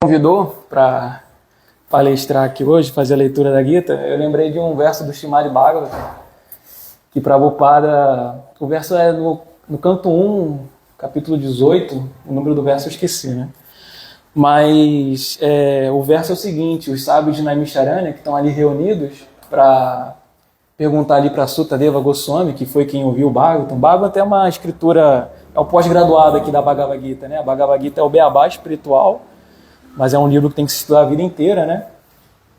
Convidou para palestrar aqui hoje, fazer a leitura da Gita, eu lembrei de um verso do Srimad Bhagavatam, que Prabhupada, o verso é no canto 1, capítulo 18, o número do verso eu esqueci, né? Mas o verso é o seguinte: os sábios de Naimisharanya, que estão ali reunidos para perguntar ali para Sutadeva Goswami, que foi quem ouviu o Bhagavatam. Bhagavatam é uma escritura, é o pós-graduado aqui da Bhagavad Gita, né? A Bhagavad Gita é o beabá espiritual, mas é um livro que tem que se estudar a vida inteira, né?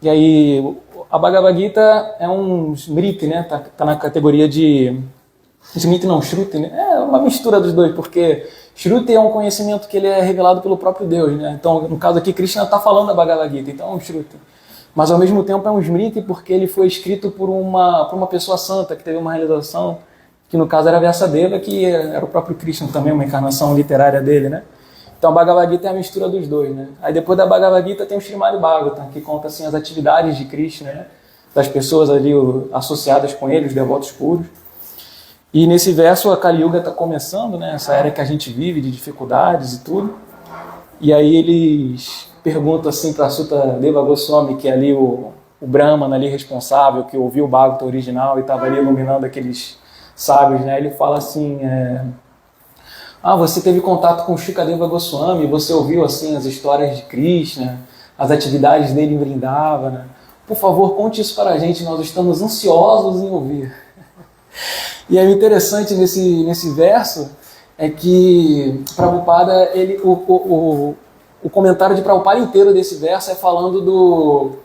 E aí, a Bhagavad Gita é um Smriti, né? Tá na categoria de... Smriti não, Shruti, né? É uma mistura dos dois, porque Shruti é um conhecimento que ele é revelado pelo próprio Deus, né? Então, no caso aqui, Krishna está falando da Bhagavad Gita, então é um Shruti. Mas, ao mesmo tempo, é um Smriti porque ele foi escrito por uma pessoa santa, que teve uma realização, que no caso era Vyasadeva, que era o próprio Krishna também, uma encarnação literária dele, né? Então, a Bhagavad Gita é a mistura dos dois, né? Aí, depois da Bhagavad Gita, tem o Srimad Bhagavatam, que conta, assim, as atividades de Krishna, né? Das pessoas ali associadas com ele, os devotos puros. E nesse verso, a Kali Yuga está começando, né? Essa era que a gente vive, de dificuldades e tudo. E aí, eles perguntam, assim, para Sutadeva Goswami, que é ali o Brahmana ali responsável, que ouviu o Bhagavatam original e estava ali iluminando aqueles sábios, né? Ele fala assim... você teve contato com Shukadeva Goswami, você ouviu assim as histórias de Krishna, as atividades dele em Vrindavana. Por favor, conte isso para a gente, nós estamos ansiosos em ouvir. E aí o interessante nesse verso é que Prabhupada, o comentário de Prabhupada inteiro desse verso é falando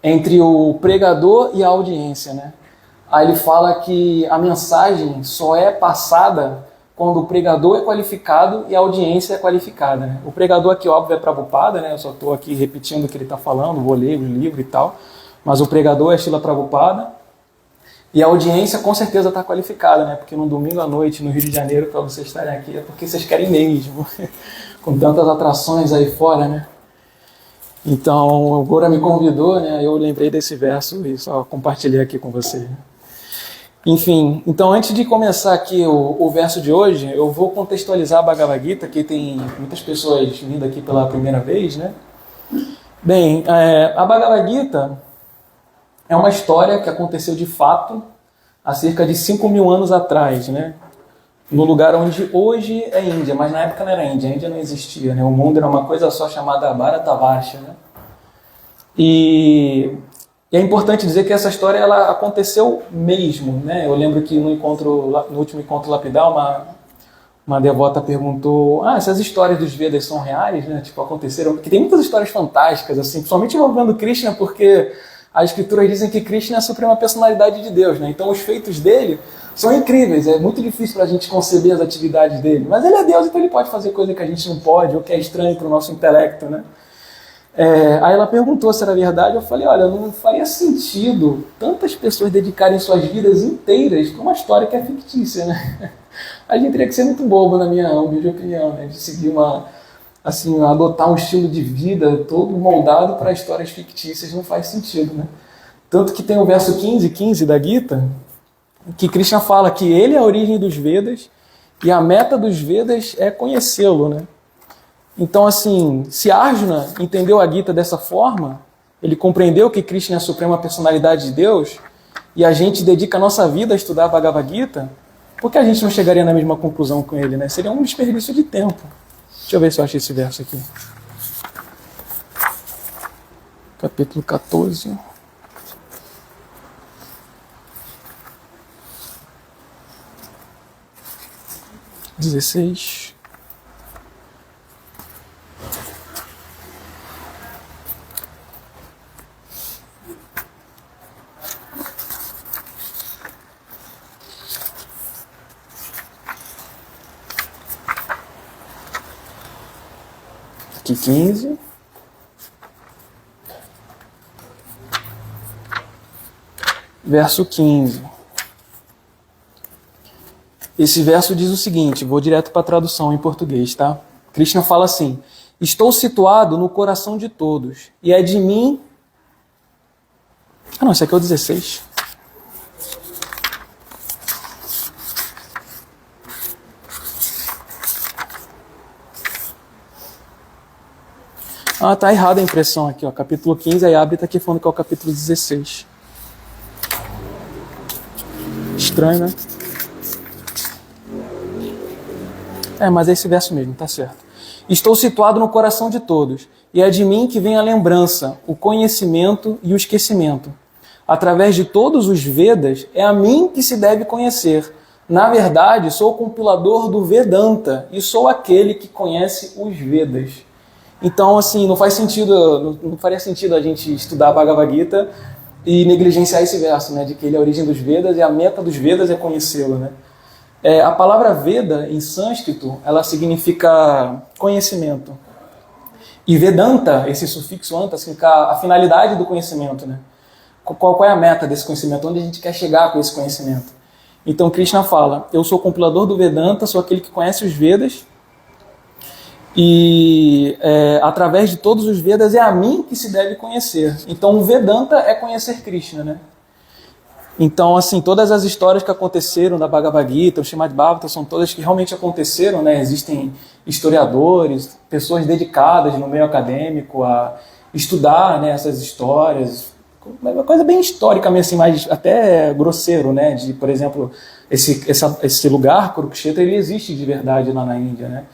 entre o pregador e a audiência, né? Aí ele fala que a mensagem só é passada quando o pregador é qualificado e a audiência é qualificada, né? O pregador aqui, óbvio, é Prabhupada, né? Eu só estou aqui repetindo o que ele está falando, vou ler o livro e tal, mas o pregador é Srila Prabhupada e a audiência com certeza está qualificada, né? Porque no domingo à noite, no Rio de Janeiro, para vocês estarem aqui, é porque vocês querem mesmo, com tantas atrações aí fora, né? Então, o Gora me convidou, né? Eu lembrei desse verso e só compartilhei aqui com vocês. Enfim, então antes de começar aqui o verso de hoje, eu vou contextualizar a Bhagavad Gita, que tem muitas pessoas vindo aqui pela primeira vez, né? Bem, a Bhagavad Gita é uma história que aconteceu de fato há cerca de 5.000 anos atrás, né? No lugar onde hoje é Índia, mas na época não era Índia, a Índia não existia, né? O mundo era uma coisa só chamada Bharatavarsha, né? E é importante dizer que essa história ela aconteceu mesmo, né? Eu lembro que no último encontro lapidar, uma devota perguntou: essas histórias dos Vedas são reais, né? Tipo, aconteceram? Porque tem muitas histórias fantásticas, assim, principalmente envolvendo Krishna, porque as escrituras dizem que Krishna é a suprema personalidade de Deus, né? Então os feitos dele são incríveis, é muito difícil para a gente conceber as atividades dele, mas ele é Deus, então ele pode fazer coisa que a gente não pode, ou que é estranho para o nosso intelecto, né? Aí ela perguntou se era verdade, eu falei, olha, não faria sentido tantas pessoas dedicarem suas vidas inteiras para uma história que é fictícia, né? A gente teria que ser muito bobo, na minha humilde opinião, né? De seguir adotar um estilo de vida todo moldado para histórias fictícias não faz sentido, né? Tanto que tem o verso 15 da Gita, que Krishna fala que ele é a origem dos Vedas e a meta dos Vedas é conhecê-lo, né? Então, assim, se Arjuna entendeu a Gita dessa forma, ele compreendeu que Krishna é a suprema personalidade de Deus, e a gente dedica a nossa vida a estudar a Bhagavad Gita, por que a gente não chegaria na mesma conclusão com ele, né? Seria um desperdício de tempo. Deixa eu ver se eu achei esse verso aqui. Capítulo 14. Dezesseis. Aqui 15. Verso 15. Esse verso diz o seguinte, vou direto para a tradução em português, tá? Krishna fala assim: estou situado no coração de todos, e é de mim... esse aqui é o 16. Ah, tá errada a impressão aqui, ó. Capítulo 15, aí abre, tá aqui falando que é o capítulo 16. Estranho, né? Mas é esse verso mesmo, tá certo. Estou situado no coração de todos, e é de mim que vem a lembrança, o conhecimento e o esquecimento. Através de todos os Vedas, é a mim que se deve conhecer. Na verdade, sou o compilador do Vedanta, e sou aquele que conhece os Vedas. Então, assim, não faria sentido a gente estudar a Bhagavad Gita e negligenciar esse verso, né, de que ele é a origem dos Vedas e a meta dos Vedas é conhecê-lo, né? A palavra Veda, em sânscrito, ela significa conhecimento. E Vedanta, esse sufixo anta, significa a finalidade do conhecimento, né? Qual é a meta desse conhecimento? Onde a gente quer chegar com esse conhecimento? Então, Krishna fala, eu sou o compilador do Vedanta, sou aquele que conhece os Vedas, e através de todos os Vedas é a mim que se deve conhecer. Então, o Vedanta é conhecer Krishna, né? Então, assim, todas as histórias que aconteceram da Bhagavad Gita, o Srimad Bhagavatam, são todas que realmente aconteceram, né? Existem historiadores, pessoas dedicadas no meio acadêmico a estudar, né, essas histórias. Uma coisa bem histórica, assim, mais até grosseiro, né? De, por exemplo, esse lugar, Kurukshetra, ele existe de verdade lá na Índia, né?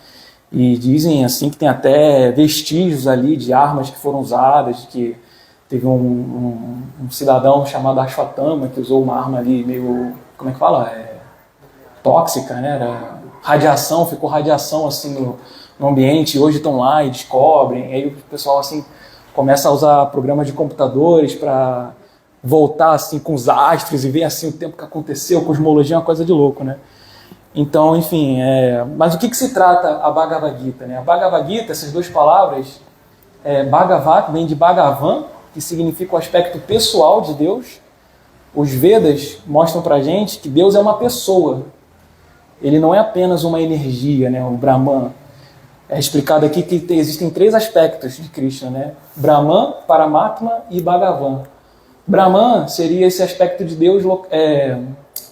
E dizem, assim, que tem até vestígios ali de armas que foram usadas, que teve um cidadão chamado Ashwatthama que usou uma arma ali meio, como é que fala? Tóxica, né? Era radiação, ficou radiação assim no ambiente, e hoje estão lá e descobrem. Aí o pessoal assim começa a usar programas de computadores para voltar assim com os astros e ver assim o tempo que aconteceu. Cosmologia é uma coisa de louco, né? Então, enfim, mas o que se trata a Bhagavad Gita, né? A Bhagavad Gita, essas duas palavras, Bhagavat vem de Bhagavan, que significa o aspecto pessoal de Deus. Os Vedas mostram pra gente que Deus é uma pessoa. Ele não é apenas uma energia, né? O Brahman. É explicado aqui que existem 3 aspectos de Krishna, né? Brahman, Paramatma e Bhagavan. Brahman seria esse aspecto de Deus,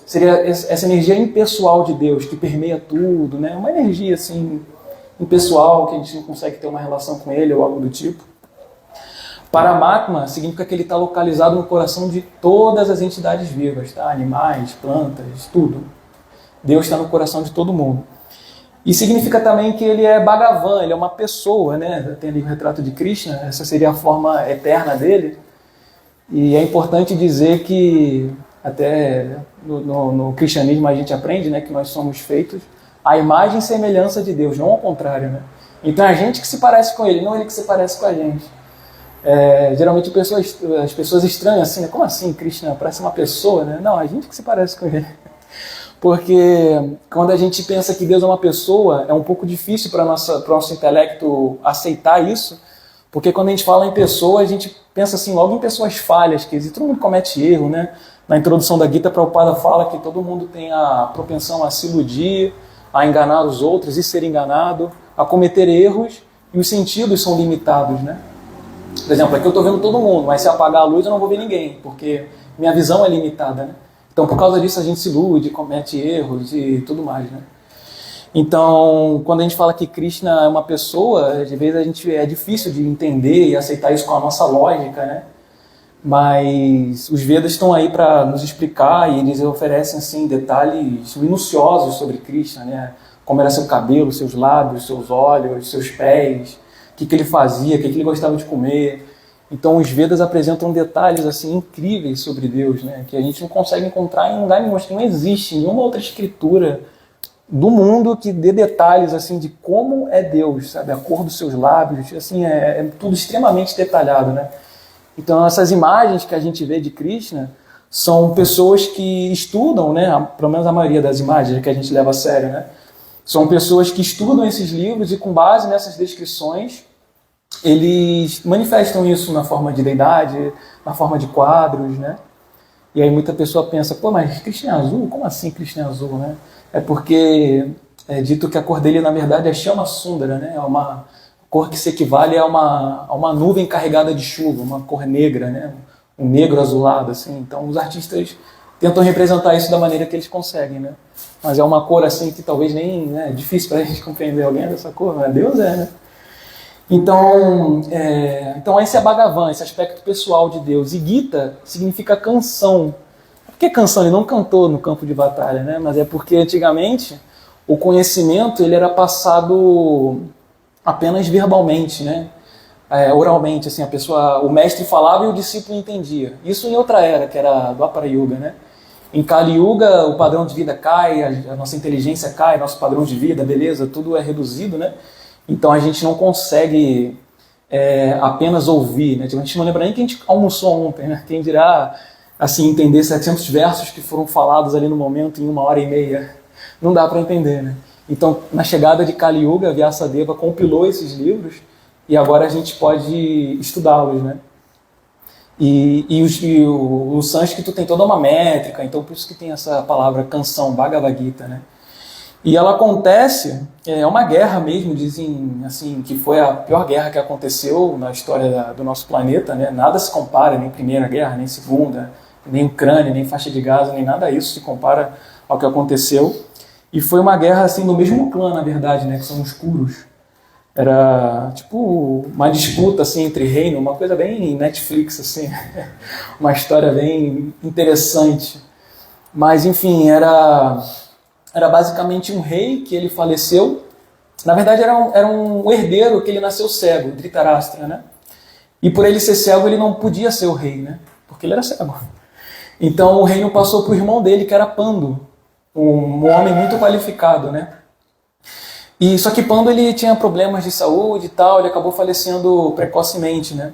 seria essa energia impessoal de Deus, que permeia tudo, né? Uma energia assim, impessoal, que a gente não consegue ter uma relação com ele ou algo do tipo. Paramatma significa que ele está localizado no coração de todas as entidades vivas, tá? Animais, plantas, tudo. Deus está no coração de todo mundo. E significa também que ele é Bhagavan, ele é uma pessoa, né? Tem ali o retrato de Krishna, essa seria a forma eterna dele. E é importante dizer que, até no cristianismo a gente aprende, né, que nós somos feitos à imagem e semelhança de Deus, não ao contrário, né? Então é a gente que se parece com ele, não ele que se parece com a gente. Geralmente as pessoas estranham assim, né? Como assim Krishna parece uma pessoa, né? Não, a gente que se parece com ele. Porque quando a gente pensa que Deus é uma pessoa, é um pouco difícil para o nosso intelecto aceitar isso, porque quando a gente fala em pessoa, a gente pensa assim logo em pessoas falhas, que todo mundo comete erro, né? Na introdução da Gita, Prabhupada fala que todo mundo tem a propensão a se iludir, a enganar os outros e ser enganado, a cometer erros, e os sentidos são limitados, né? Por exemplo, aqui eu estou vendo todo mundo, mas se apagar a luz eu não vou ver ninguém, porque minha visão é limitada, né? Então, por causa disso, a gente se ilude, comete erros e tudo mais, né? Então, quando a gente fala que Krishna é uma pessoa, às vezes é difícil de entender e aceitar isso com a nossa lógica, né? Mas os Vedas estão aí para nos explicar e eles oferecem assim, detalhes minuciosos sobre Krishna, né? Como era seu cabelo, seus lábios, seus olhos, seus pés, o que ele fazia, o que ele gostava de comer. Então os Vedas apresentam detalhes assim incríveis sobre Deus, né? Que a gente não consegue encontrar em lugar nenhum, que não existe nenhuma outra escritura do mundo que dê detalhes assim de como é Deus, sabe? A cor dos seus lábios, assim, é tudo extremamente detalhado, né? Então essas imagens que a gente vê de Krishna são pessoas que estudam, né? Pelo menos a maioria das imagens que a gente leva a sério, né? São pessoas que estudam esses livros e com base nessas descrições eles manifestam isso na forma de deidade, na forma de quadros, né? E aí muita pessoa pensa, pô, mas Krishna é azul? Como assim Krishna é azul, né? É porque é dito que a cor dele, na verdade, é chama sundara, né? É uma cor que se equivale a uma nuvem carregada de chuva, uma cor negra, né? Um negro azulado, assim. Então os artistas tentam representar isso da maneira que eles conseguem, né? Mas é uma cor assim que talvez nem é difícil para a gente compreender alguém dessa cor, mas Deus é, né? Então esse é Bhagavan, esse aspecto pessoal de Deus. E Gita significa canção. Por que canção? Ele não cantou no campo de batalha, né? Mas é porque antigamente o conhecimento ele era passado apenas verbalmente, né? Oralmente, assim, o mestre falava e o discípulo entendia. Isso em outra era, que era do Dwapara Yuga, né? Em Kali Yuga, o padrão de vida cai, a nossa inteligência cai, nosso padrão de vida, beleza, tudo é reduzido, né? Então a gente não consegue apenas ouvir, né? Tipo, a gente não lembra nem que a gente almoçou ontem, né? Quem dirá, assim, entender 700 versos que foram falados ali no momento em 1h30. Não dá para entender, né? Então, na chegada de Kali Yuga, Vyasadeva compilou esses livros e agora a gente pode estudá-los, né? O sânscrito tem toda uma métrica, então por isso que tem essa palavra canção, Bhagavad Gita, né? E ela acontece, é uma guerra mesmo, dizem assim, que foi a pior guerra que aconteceu na história do nosso planeta, né? Nada se compara, nem Primeira Guerra, nem Segunda, nem Ucrânia, nem faixa de Gaza, nem nada disso se compara ao que aconteceu. E foi uma guerra assim no mesmo clã, na verdade, né? Que são os Kurus. Era tipo uma disputa assim entre reinos, uma coisa bem Netflix, assim, uma história bem interessante. Mas enfim, era basicamente um rei que ele faleceu. Na verdade era um herdeiro que ele nasceu cego, Dhritarashtra, né? E por ele ser cego ele não podia ser o rei, né? Porque ele era cego. Então o reino passou para o irmão dele, que era Pandu, um homem muito qualificado, né? E só que Pandu ele tinha problemas de saúde e tal, ele acabou falecendo precocemente, né?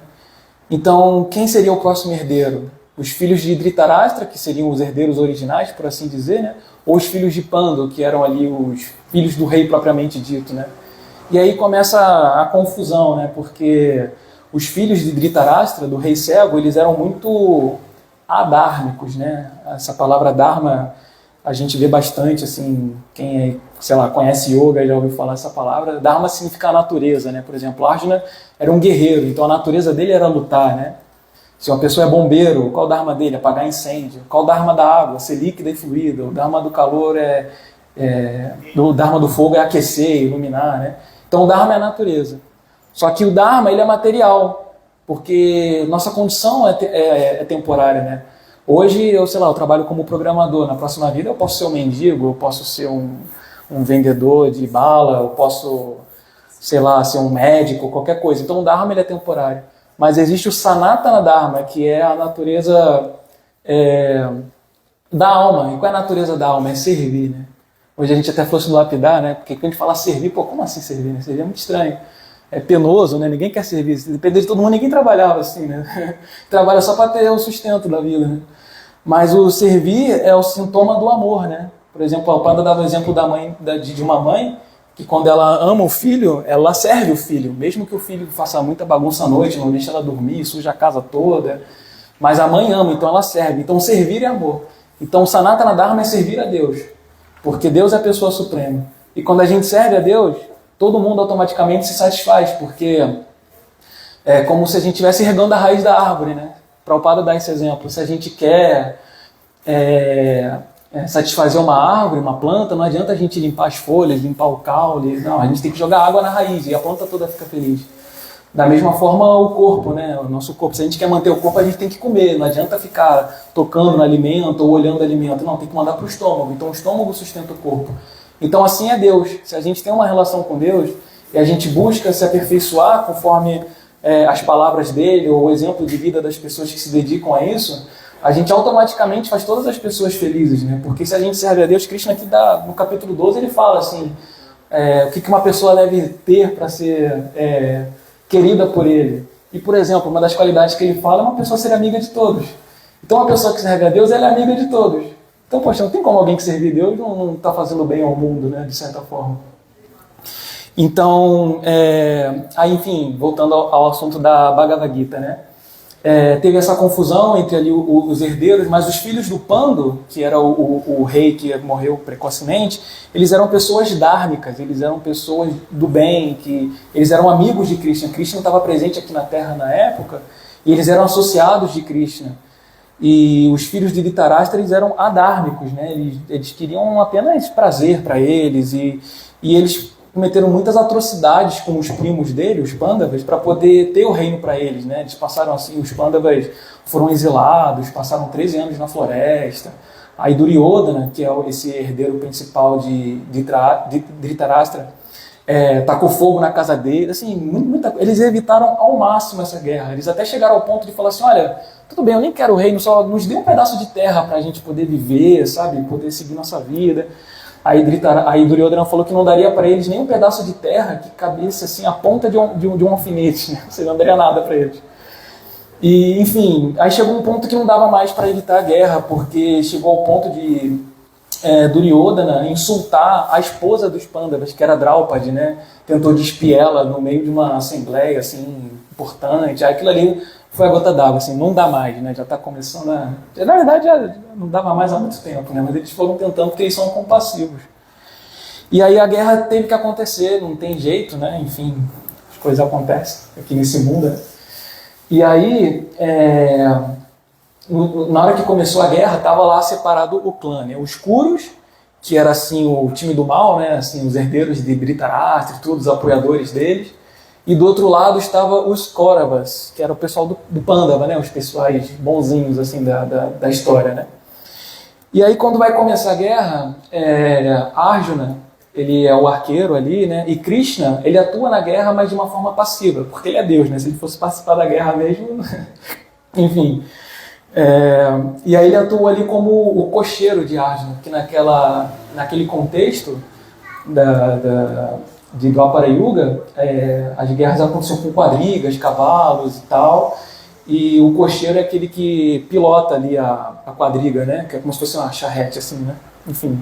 Então, quem seria o próximo herdeiro? Os filhos de Dhritarashtra, que seriam os herdeiros originais, por assim dizer, né? Ou os filhos de Pandu, que eram ali os filhos do rei propriamente dito, né? E aí começa a confusão, né? Porque os filhos de Dhritarashtra, do rei cego, eles eram muito adármicos, né? Essa palavra dharma a gente vê bastante, assim, quem, sei lá, conhece yoga já ouviu falar essa palavra. Dharma significa a natureza, né? Por exemplo, Arjuna era um guerreiro, então a natureza dele era lutar, né? Se uma pessoa é bombeiro, qual o dharma dele? Apagar incêndio. Qual o dharma da água? Ser líquida e fluida. O dharma do calor o dharma do fogo é aquecer, iluminar, né? Então o dharma é a natureza. Só que o dharma, ele é material, porque nossa condição é temporária, né? Hoje, eu trabalho como programador. Na próxima vida eu posso ser um mendigo, eu posso ser um vendedor de bala, eu posso, ser um médico, qualquer coisa. Então o Dharma ele é temporário. Mas existe o Sanatana Dharma, que é a natureza da alma. E qual é a natureza da alma? É servir, né? Hoje a gente até falou assim do lapidar, né? Porque quando a gente fala servir, como assim servir? Né? Servir é muito estranho. É penoso, né? Ninguém quer servir. Se depender de todo mundo, ninguém trabalhava assim, né? Trabalha só para ter o sustento da vida, né? Mas o servir é o sintoma do amor, né? Por exemplo, a Pada dava o exemplo de uma mãe que quando ela ama o filho, ela serve o filho. Mesmo que o filho faça muita bagunça à noite, não deixa ela dormir, suja a casa toda. Mas a mãe ama, então ela serve. Então servir é amor. Então o Sanatana Dharma é servir a Deus. Porque Deus é a pessoa suprema. E quando a gente serve a Deus, todo mundo automaticamente se satisfaz, porque é como se a gente estivesse regando a raiz da árvore, né? Prabhupada dá esse exemplo. Se a gente quer satisfazer uma árvore, uma planta, não adianta a gente limpar as folhas, limpar o caule. Não, a gente tem que jogar água na raiz e a planta toda fica feliz. Da mesma forma o corpo, né? O nosso corpo. Se a gente quer manter o corpo, a gente tem que comer. Não adianta ficar tocando no alimento ou olhando o alimento. Não, tem que mandar para o estômago. Então o estômago sustenta o corpo. Então assim é Deus. Se a gente tem uma relação com Deus e a gente busca se aperfeiçoar conforme as palavras dele ou o exemplo de vida das pessoas que se dedicam a isso, a gente automaticamente faz todas as pessoas felizes, né? Porque se a gente serve a Deus, Krishna aqui no capítulo 12 ele fala assim, o que uma pessoa deve ter para ser querida por ele. E, por exemplo, uma das qualidades que ele fala é uma pessoa ser amiga de todos. Então uma pessoa que serve a Deus, ela é amiga de todos. Então, poxa, não tem como alguém que serve a Deus não está fazendo bem ao mundo, né? De certa forma. Então, aí, enfim, voltando ao assunto da Bhagavad Gita, né? Teve essa confusão entre ali os herdeiros, mas os filhos do Pandu, que era o rei que morreu precocemente, eles eram pessoas dhármicas, eles eram pessoas do bem, que eles eram amigos de Krishna. Krishna estava presente aqui na Terra na época, e eles eram associados de Krishna. E os filhos de Dhritarashtra, eles eram adármicos, né? Eles queriam apenas prazer para eles, e eles cometeram muitas atrocidades com os primos dele, os Pândavas, para poder ter o reino para eles, né? Eles passaram assim, os Pândavas foram exilados, passaram 13 anos na floresta. Aí Duryodhana, que é esse herdeiro principal de Dhritarashtra, tacou fogo na casa dele, assim, eles evitaram ao máximo essa guerra. Eles até chegaram ao ponto de falar assim, olha, tudo bem, eu nem quero o reino, só nos dê um pedaço de terra para a gente poder viver, sabe, poder seguir nossa vida. Aí Duryodhana falou que não daria para eles nem um pedaço de terra que cabesse assim a ponta de um alfinete, né? Ou seja, não daria nada para eles. E, enfim, aí chegou um ponto que não dava mais para evitar a guerra, porque chegou ao ponto de Duryodhana insultar a esposa dos Pandavas, que era Draupadi, né? Tentou despir ela no meio de uma assembleia assim, importante. Aí aquilo ali foi a gota d'água, assim, não dá mais, né? Já está começando a... Na verdade, já não dava mais há muito tempo, né? Mas eles foram tentando porque eles são compassivos. E aí a guerra teve que acontecer, não tem jeito, né? Enfim, as coisas acontecem aqui nesse mundo, né? E aí, na hora que começou a guerra, estava lá separado o clã, né? Os Kuros, que era assim o time do mal, né? Assim, os herdeiros de Dhritarashtra, todos os apoiadores deles. E do outro lado estava os Kauravas, que era o pessoal do Pandava, né? Os pessoais bonzinhos assim da história, né? E aí quando vai começar a guerra, Arjuna, ele é o arqueiro ali, né? E Krishna, ele atua na guerra, mas de uma forma passiva, porque ele é Deus, né? Se ele fosse participar da guerra mesmo, enfim. E aí ele atua ali como o cocheiro de Arjuna, que naquele contexto de Dwapara Yuga, as guerras aconteciam com quadrigas, cavalos e tal, e o cocheiro é aquele que pilota ali a quadriga, né? Que é como se fosse uma charrete, assim, né? Enfim.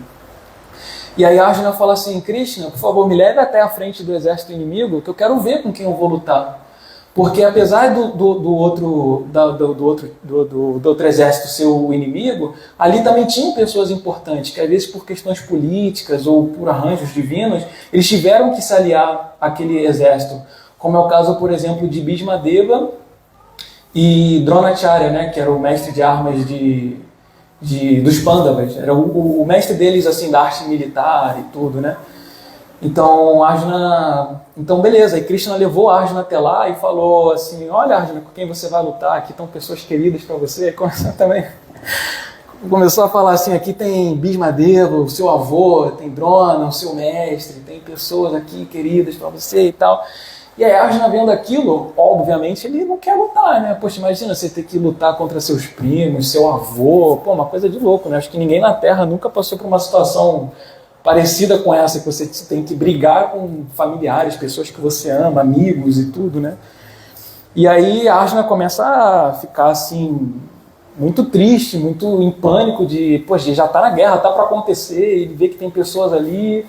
E aí Arjuna fala assim, Krishna, por favor, me leve até a frente do exército inimigo, que eu quero ver com quem eu vou lutar. Porque apesar do outro exército ser o inimigo, ali também tinham pessoas importantes, que às vezes por questões políticas ou por arranjos divinos, eles tiveram que se aliar àquele exército. Como é o caso, por exemplo, de Bhishma Deva e Dronacharya, né, que era o mestre de armas dos Pandavas. Era o mestre deles assim, da arte militar e tudo, né? Então beleza, e Krishna levou Arjuna até lá e falou assim, olha Arjuna, com quem você vai lutar, aqui estão pessoas queridas para você. Começou a falar assim, aqui tem Bhishma Deva, o seu avô, tem Drona, o seu mestre, tem pessoas aqui queridas para você e tal. E aí Arjuna vendo aquilo, obviamente ele não quer lutar, né? Poxa, imagina você ter que lutar contra seus primos, seu avô, pô, uma coisa de louco, né? Acho que ninguém na Terra nunca passou por uma situação parecida com essa, que você tem que brigar com familiares, pessoas que você ama, amigos e tudo, né? E aí a Arjuna começa a ficar assim, muito triste, muito em pânico de, poxa, já está na guerra, está para acontecer, ele vê que tem pessoas ali,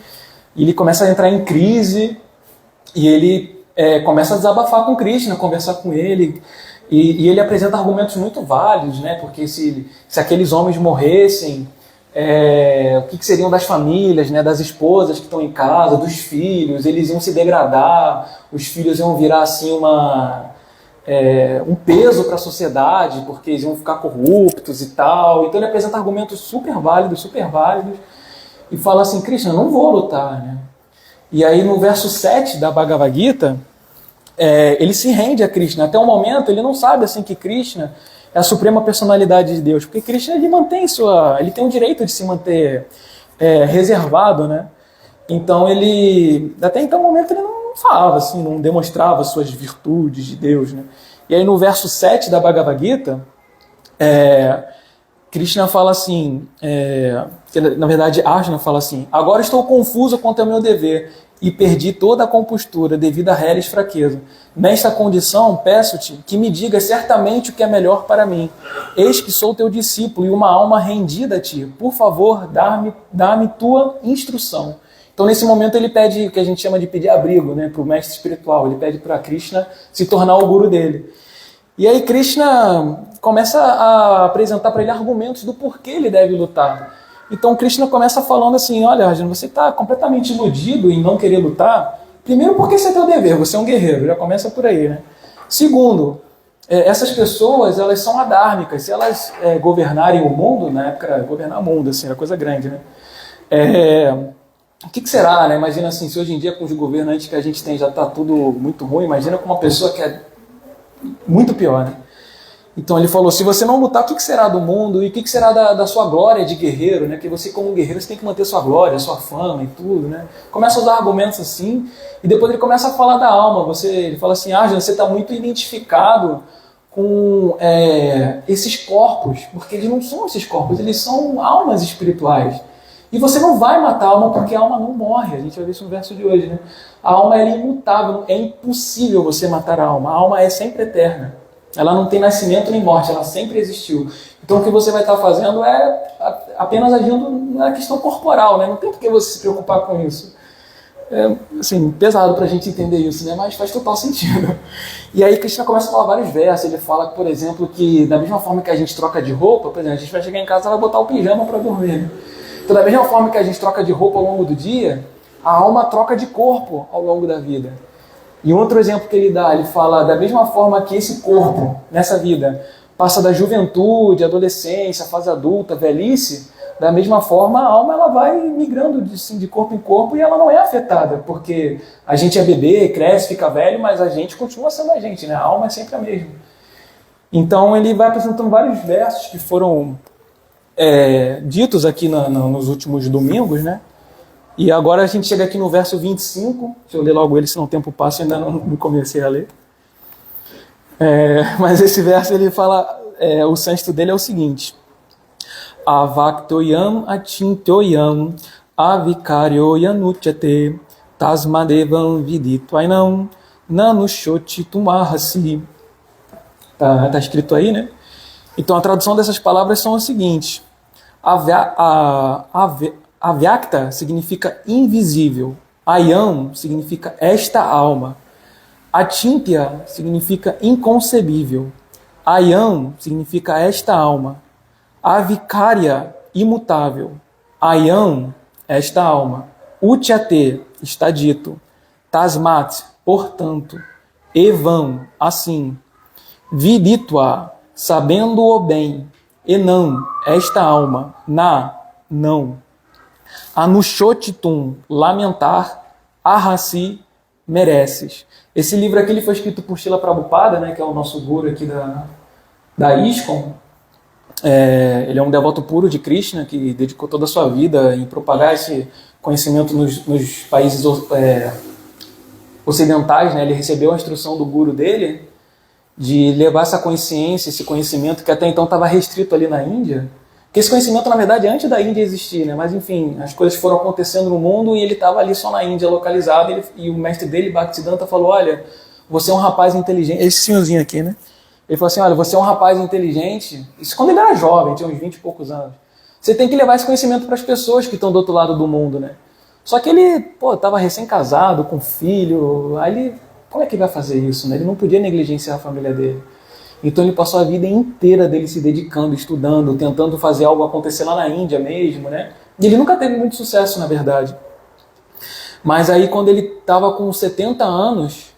e ele começa a entrar em crise, e ele começa a desabafar com Krishna, conversar com ele, e ele apresenta argumentos muito válidos, né? Porque se aqueles homens morressem, o que seriam das famílias, né, das esposas que estão em casa, dos filhos, eles iam se degradar, os filhos iam virar assim um peso para a sociedade, porque eles iam ficar corruptos e tal. Então ele apresenta argumentos super válidos, e fala assim, Krishna, não vou lutar, né? E aí no verso 7 da Bhagavad Gita, ele se rende a Krishna. Até o momento ele não sabe assim que Krishna é a suprema personalidade de Deus, porque Krishna ele tem o direito de se manter reservado, né? Então até então momento ele não falava assim, não demonstrava suas virtudes de Deus, né? E aí no verso 7 da Bhagavad Gita, Krishna fala assim, na verdade Arjuna fala assim, agora estou confuso quanto ao meu dever e perdi toda a compostura devido a reles fraqueza. Nesta condição, peço-te que me digas certamente o que é melhor para mim. Eis que sou teu discípulo e uma alma rendida a ti. Por favor, dá-me tua instrução. Então, nesse momento, ele pede o que a gente chama de pedir abrigo, né, para o mestre espiritual. Ele pede para Krishna se tornar o guru dele. E aí Krishna começa a apresentar para ele argumentos do porquê ele deve lutar. Então Krishna começa falando assim, olha Arjuna, você está completamente iludido em não querer lutar. Primeiro porque esse é teu dever, você é um guerreiro, já começa por aí, né? Segundo, essas pessoas, elas são adármicas, se elas governarem o mundo, na época governar o mundo, assim, era coisa grande, né? o que será, né? Imagina assim, se hoje em dia com os governantes que a gente tem já está tudo muito ruim, imagina com uma pessoa que é muito pior, né? Então ele falou, se você não lutar, o que será do mundo e o que será da sua glória de guerreiro, né? Que você como guerreiro você tem que manter sua glória, sua fama e tudo, né? Começa a usar argumentos assim e depois ele começa a falar da alma. Ele fala assim, você está muito identificado com esses corpos, porque eles não são esses corpos, eles são almas espirituais. E você não vai matar a alma porque a alma não morre. A gente vai ver isso no verso de hoje, né? A alma é imutável, é impossível você matar a alma. A alma é sempre eterna. Ela não tem nascimento nem morte, ela sempre existiu. Então o que você vai estar fazendo é apenas agindo na questão corporal, né? Não tem por que você se preocupar com isso. É, assim, pesado para a gente entender isso, né? Mas faz total sentido. E aí Krishna começa a falar vários versos. Ele fala, por exemplo, que da mesma forma que a gente troca de roupa, por exemplo, a gente vai chegar em casa e vai botar o pijama para dormir, né? Então da mesma forma que a gente troca de roupa ao longo do dia, a alma troca de corpo ao longo da vida. E um outro exemplo que ele dá, ele fala, da mesma forma que esse corpo, nessa vida, passa da juventude, adolescência, fase adulta, velhice, da mesma forma a alma ela vai migrando de corpo em corpo e ela não é afetada, porque a gente é bebê, cresce, fica velho, mas a gente continua sendo a gente, né? A alma é sempre a mesma. Então ele vai apresentando vários versos que foram ditos aqui nos últimos domingos, né? E agora a gente chega aqui no verso 25, deixa eu ler logo ele, senão o tempo passa, ainda não comecei a ler. Mas esse verso ele fala, o sânscrito dele é o seguinte: Avaktoyam achintoyam avikaryoyanutyate tasmadevam viditvainam nanushotitumahasi. Tá escrito aí, né? Então a tradução dessas palavras são as seguintes: Avyakta significa invisível. Ayam significa esta alma. Achintya significa inconcebível. Ayam significa esta alma. Avikarya, imutável. Ayam, esta alma. Uchyate, está dito. Tasmat, portanto. Evam, assim. Viditva, sabendo o bem. Enam, esta alma. Na, não. Anushotitum, lamentar. Ahasi, mereces. Esse livro aqui ele foi escrito por Srila Prabhupada, né, que é o nosso guru aqui da ISKCON. Ele é um devoto puro de Krishna, que dedicou toda a sua vida em propagar esse conhecimento nos países ocidentais, né? Ele recebeu a instrução do guru dele de levar essa consciência, esse conhecimento que até então estava restrito ali na Índia. Porque esse conhecimento, na verdade, é antes da Índia existir, né? Mas, enfim, as coisas foram acontecendo no mundo e ele estava ali só na Índia, localizado. E o mestre dele, Bhaktisiddhanta, falou, olha, você é um rapaz inteligente. Esse senhorzinho aqui, né? Ele falou assim, olha, você é um rapaz inteligente. Isso quando ele era jovem, tinha uns 20 e poucos anos. Você tem que levar esse conhecimento para as pessoas que estão do outro lado do mundo, né? Só que ele, estava recém-casado, com filho. Aí ele, como é que vai fazer isso, né? Ele não podia negligenciar a família dele. Então ele passou a vida inteira dele se dedicando, estudando, tentando fazer algo acontecer lá na Índia mesmo, né? E ele nunca teve muito sucesso, na verdade. Mas aí quando ele estava com 70 anos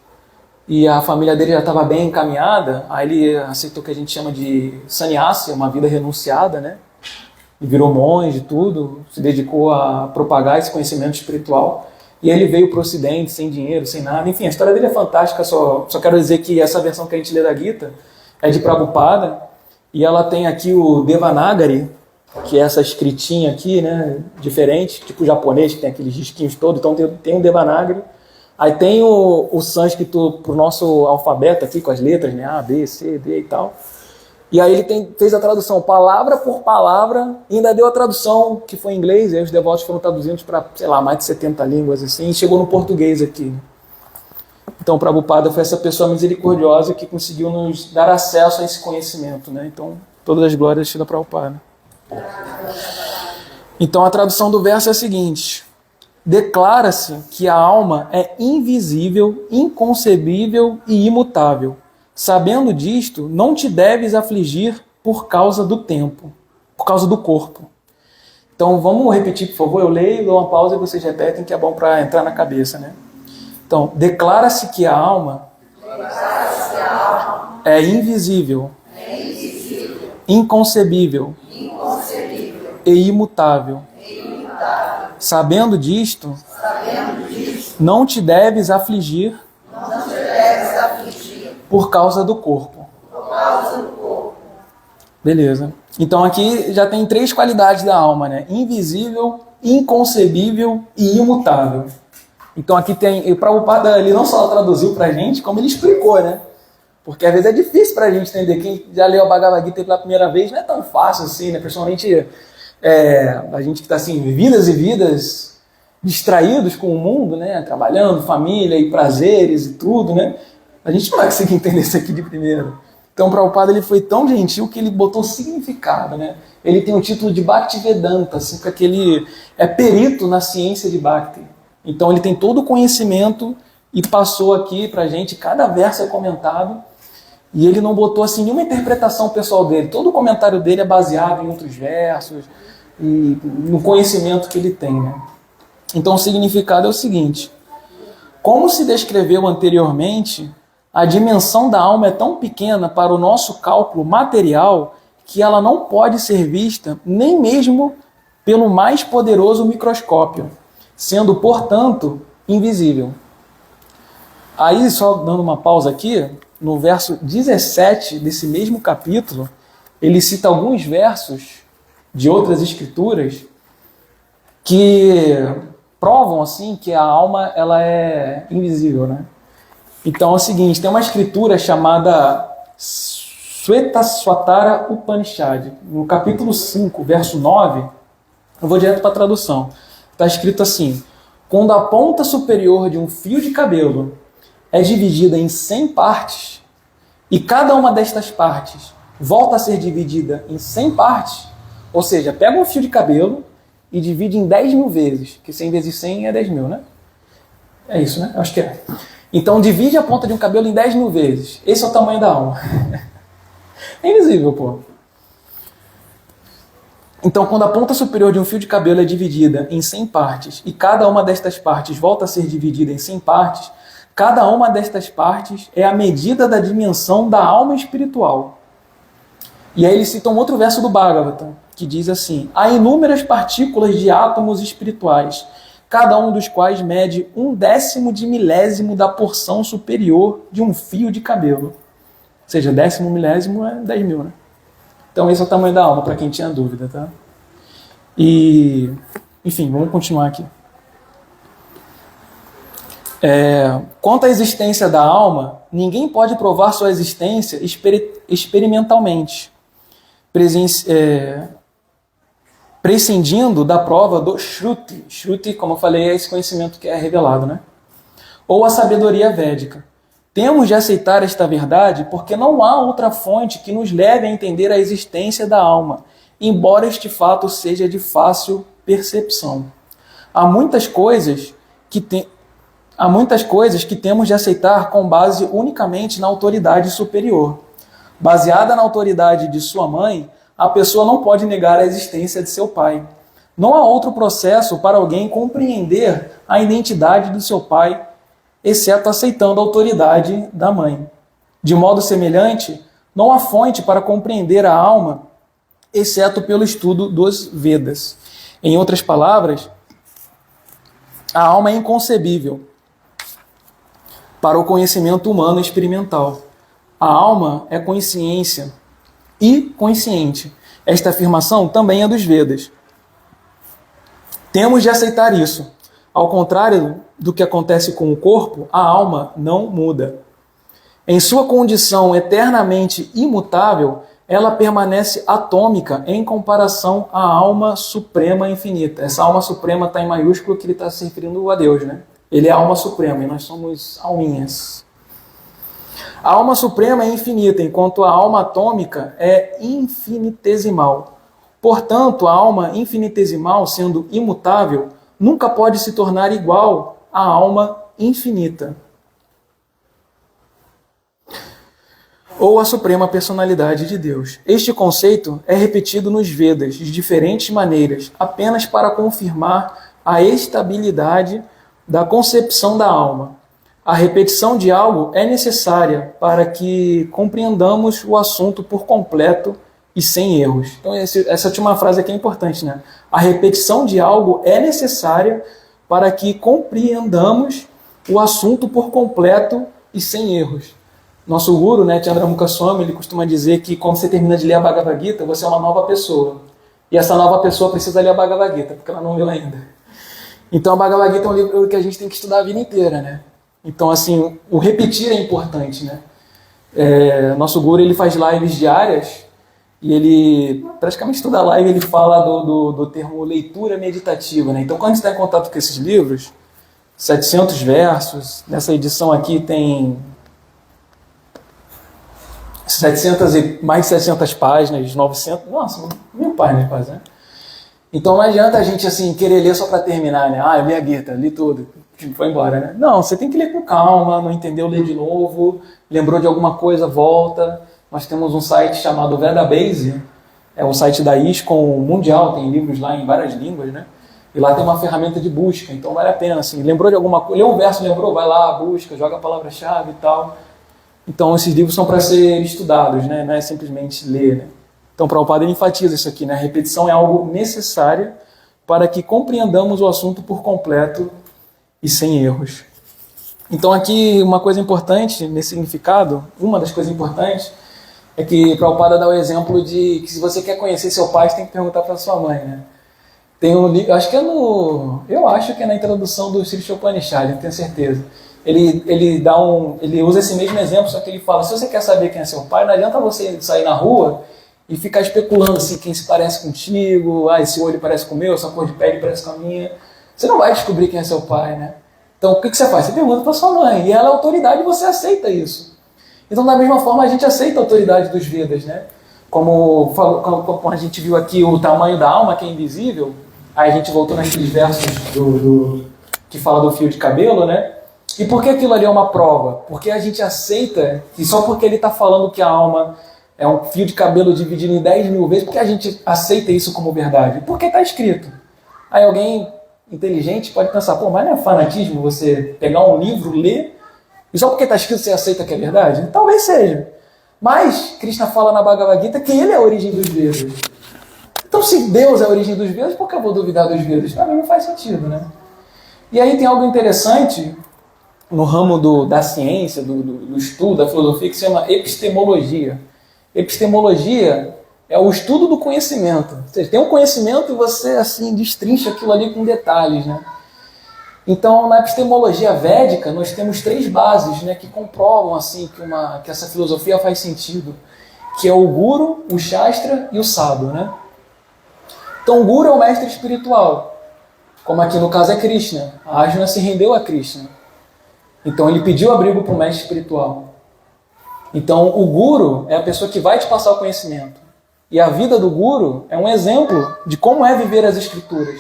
e a família dele já estava bem encaminhada, aí ele aceitou o que a gente chama de sannyasi, uma vida renunciada, né? E virou monge e tudo, se dedicou a propagar esse conhecimento espiritual. E ele veio para o Ocidente sem dinheiro, sem nada. Enfim, a história dele é fantástica, só quero dizer que essa versão que a gente lê da Gita é de Prabhupada, e ela tem aqui o Devanagari, que é essa escritinha aqui, né, diferente, tipo o japonês, que tem aqueles risquinhos todos, então tem um Devanagari. Aí tem o sânscrito para o nosso alfabeto aqui, com as letras, né, A, B, C, D e tal. E aí ele fez a tradução palavra por palavra, e ainda deu a tradução que foi em inglês, e aí os devotos foram traduzidos para, sei lá, mais de 70 línguas, assim, e chegou no português aqui. Então, Prabhupada foi essa pessoa misericordiosa que conseguiu nos dar acesso a esse conhecimento, né? Então, todas as glórias Srila Prabhupada. Então, a tradução do verso é a seguinte: declara-se que a alma é invisível, inconcebível e imutável. Sabendo disto, não te deves afligir por causa do tempo, por causa do corpo. Então, vamos repetir, por favor? Eu leio, dou uma pausa e vocês repetem, que é bom para entrar na cabeça, né? Então, declara-se que a alma é invisível, inconcebível e imutável. Sabendo disto, não te deves afligir por causa do corpo. Beleza. Então aqui já tem 3 qualidades da alma, né? Invisível, inconcebível e imutável. Então aqui tem, e o Prabhupada, ele não só traduziu pra gente, como ele explicou, né? Porque às vezes é difícil pra gente entender. Quem já leu a Bhagavad Gita pela primeira vez não é tão fácil assim, né? Principalmente a gente que está assim, vidas e vidas distraídos com o mundo, né? Trabalhando, família e prazeres e tudo, né? A gente não vai conseguir entender isso aqui de primeira. Então o Prabhupada, ele foi tão gentil que ele botou significado, né? Ele tem o título de Bhaktivedanta, assim, porque ele é perito na ciência de Bhakti. Então ele tem todo o conhecimento e passou aqui pra gente, cada verso é comentado, e ele não botou assim nenhuma interpretação pessoal dele. Todo o comentário dele é baseado em outros versos e no conhecimento que ele tem, né? Então o significado é o seguinte: como se descreveu anteriormente, a dimensão da alma é tão pequena para o nosso cálculo material que ela não pode ser vista nem mesmo pelo mais poderoso microscópio, sendo, portanto, invisível. Aí, só dando uma pausa aqui, no verso 17 desse mesmo capítulo, ele cita alguns versos de outras escrituras que provam assim que a alma ela é invisível, né? Então é o seguinte, tem uma escritura chamada Svetasvatara Upanishad, no capítulo 5, verso 9, eu vou direto para a tradução. Está escrito assim: quando a ponta superior de um fio de cabelo é dividida em 100 partes, e cada uma destas partes volta a ser dividida em 100 partes, ou seja, pega um fio de cabelo e divide em 10.000 vezes, que 100 vezes 100 é 10.000, né? É isso, né? Acho que é. Então divide a ponta de um cabelo em 10.000 vezes. Esse é o tamanho da alma. É invisível, pô. Então, quando a ponta superior de um fio de cabelo é dividida em 100 partes, e cada uma destas partes volta a ser dividida em 100 partes, cada uma destas partes é a medida da dimensão da alma espiritual. E aí ele cita um outro verso do Bhagavatam, que diz assim: há inúmeras partículas de átomos espirituais, cada um dos quais mede 1/10 de milésimo da porção superior de um fio de cabelo. Ou seja, 10º milésimo é 10.000, né? Então esse é o tamanho da alma, para quem tinha dúvida, tá? E, enfim, vamos continuar aqui. Quanto à existência da alma, ninguém pode provar sua existência experimentalmente, prescindindo da prova do Shruti. Shruti, como eu falei, é esse conhecimento que é revelado, né? Ou a sabedoria védica. Temos de aceitar esta verdade porque não há outra fonte que nos leve a entender a existência da alma, embora este fato seja de fácil percepção. Há muitas coisas que temos de aceitar com base unicamente na autoridade superior. Baseada na autoridade de sua mãe, a pessoa não pode negar a existência de seu pai. Não há outro processo para alguém compreender a identidade do seu pai, exceto aceitando a autoridade da mãe. De modo semelhante, não há fonte para compreender a alma, exceto pelo estudo dos Vedas. Em outras palavras, a alma é inconcebível para o conhecimento humano experimental. A alma é consciência e consciente. Esta afirmação também é dos Vedas. Temos de aceitar isso. Ao contrário do que acontece com o corpo, a alma não muda. Em sua condição eternamente imutável, ela permanece atômica em comparação à alma suprema infinita. Essa alma suprema está em maiúsculo, que ele está se referindo a Deus, né? Ele é a alma suprema e nós somos alminhas. A alma suprema é infinita, enquanto a alma atômica é infinitesimal. Portanto, a alma infinitesimal, sendo imutável, nunca pode se tornar igual à alma infinita, ou a suprema personalidade de Deus. Este conceito é repetido nos Vedas de diferentes maneiras, apenas para confirmar a estabilidade da concepção da alma. A repetição de algo é necessária para que compreendamos o assunto por completo e sem erros. Então essa última frase aqui é importante, né? A repetição de algo é necessária para que compreendamos o assunto por completo e sem erros. Nosso guru, né, Chandramukha Swami, ele costuma dizer que quando você termina de ler a Bhagavad Gita, você é uma nova pessoa. E essa nova pessoa precisa ler a Bhagavad Gita, porque ela não leu ainda. Então a Bhagavad Gita é um livro que a gente tem que estudar a vida inteira, né? Então, assim, o repetir é importante, né? Nosso guru, ele faz lives diárias e ele, praticamente toda live, ele fala do termo leitura meditativa, né? Então, quando a gente está em contato com esses livros, 700 versos, nessa edição aqui tem mais de 700 páginas, 900, nossa, 1000 páginas quase, né? Então não adianta a gente assim querer ler só para terminar, né? Eu li a Gita, li tudo, foi embora, né? Não, você tem que ler com calma, não entendeu, lê de novo, lembrou de alguma coisa, volta. Nós temos um site chamado Vedabase, é um site da ISKCON mundial, tem livros lá em várias línguas, né? E lá tem uma ferramenta de busca, então vale a pena, assim, lembrou de alguma coisa, leu um verso, lembrou, vai lá, busca, joga a palavra-chave e tal. Então esses livros são para ser estudados, né? Não é simplesmente ler, né? Então Prabhupada enfatiza isso aqui, né? A repetição é algo necessário para que compreendamos o assunto por completo e sem erros. Então aqui uma coisa importante nesse significado, uma das coisas importantes, é que Prabhupada dá o exemplo de que se você quer conhecer seu pai, você tem que perguntar para sua mãe, né? Tem um livro, eu acho que é na introdução do Sri Upanishad, não tenho certeza. Ele usa esse mesmo exemplo, só que ele fala, se você quer saber quem é seu pai, não adianta você sair na rua e ficar especulando assim, quem se parece contigo, esse olho parece com o meu, essa cor de pele parece com a minha. Você não vai descobrir quem é seu pai, né? Então o que você faz? Você pergunta para sua mãe, e ela é autoridade e você aceita isso. Então da mesma forma a gente aceita a autoridade dos Vedas, né? Como a gente viu aqui o tamanho da alma que é invisível, aí a gente voltou naqueles versos que fala do fio de cabelo, né? E por que aquilo ali é uma prova? Porque a gente aceita, e só porque ele está falando que a alma é um fio de cabelo dividido em 10.000 vezes, porque a gente aceita isso como verdade? Porque está escrito. Aí alguém inteligente pode pensar, mas não é fanatismo você pegar um livro, ler, e só porque está escrito você aceita que é verdade? Talvez seja. Mas Krishna fala na Bhagavad Gita que ele é a origem dos Vedas. Então se Deus é a origem dos Vedas, por que eu vou duvidar dos Vedas? Para mim não faz sentido, né? E aí tem algo interessante no ramo da ciência, do estudo, da filosofia, que se chama epistemologia. Epistemologia é o estudo do conhecimento. Ou seja, tem um conhecimento e você assim destrincha aquilo ali com detalhes, né? Então, na epistemologia védica, nós temos 3 bases, né, que comprovam assim, que essa filosofia faz sentido, que é o Guru, o Shastra e o Sadhu, né? Então, o Guru é o mestre espiritual, como aqui no caso é Krishna. A Arjuna se rendeu a Krishna. Então, ele pediu abrigo para o mestre espiritual. Então, o Guru é a pessoa que vai te passar o conhecimento. E a vida do Guru é um exemplo de como é viver as escrituras.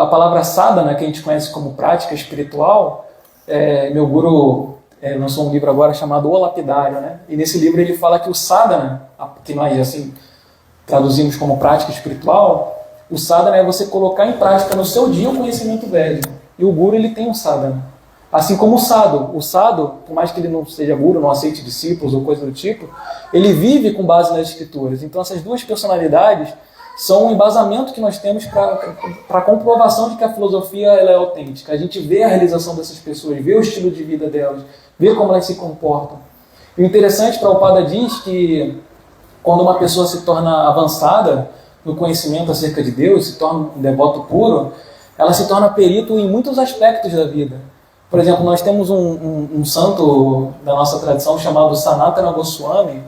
A palavra sadhana, que a gente conhece como prática espiritual, meu Guru lançou um livro agora chamado O Lapidário, né? E nesse livro ele fala que o sadhana, que nós assim traduzimos como prática espiritual, o sadhana é você colocar em prática no seu dia o conhecimento védico. E o Guru, ele tem um sadhana. Assim como o sadhu. O sadhu, por mais que ele não seja guru, não aceite discípulos ou coisa do tipo, ele vive com base nas escrituras. Então essas duas personalidades são um embasamento que nós temos para a comprovação de que a filosofia ela é autêntica. A gente vê a realização dessas pessoas, vê o estilo de vida delas, vê como elas se comportam. E o interessante, Prabhupada diz que quando uma pessoa se torna avançada no conhecimento acerca de Deus, se torna um devoto puro, ela se torna perito em muitos aspectos da vida. Por exemplo, nós temos um santo da nossa tradição chamado Sanatana Goswami,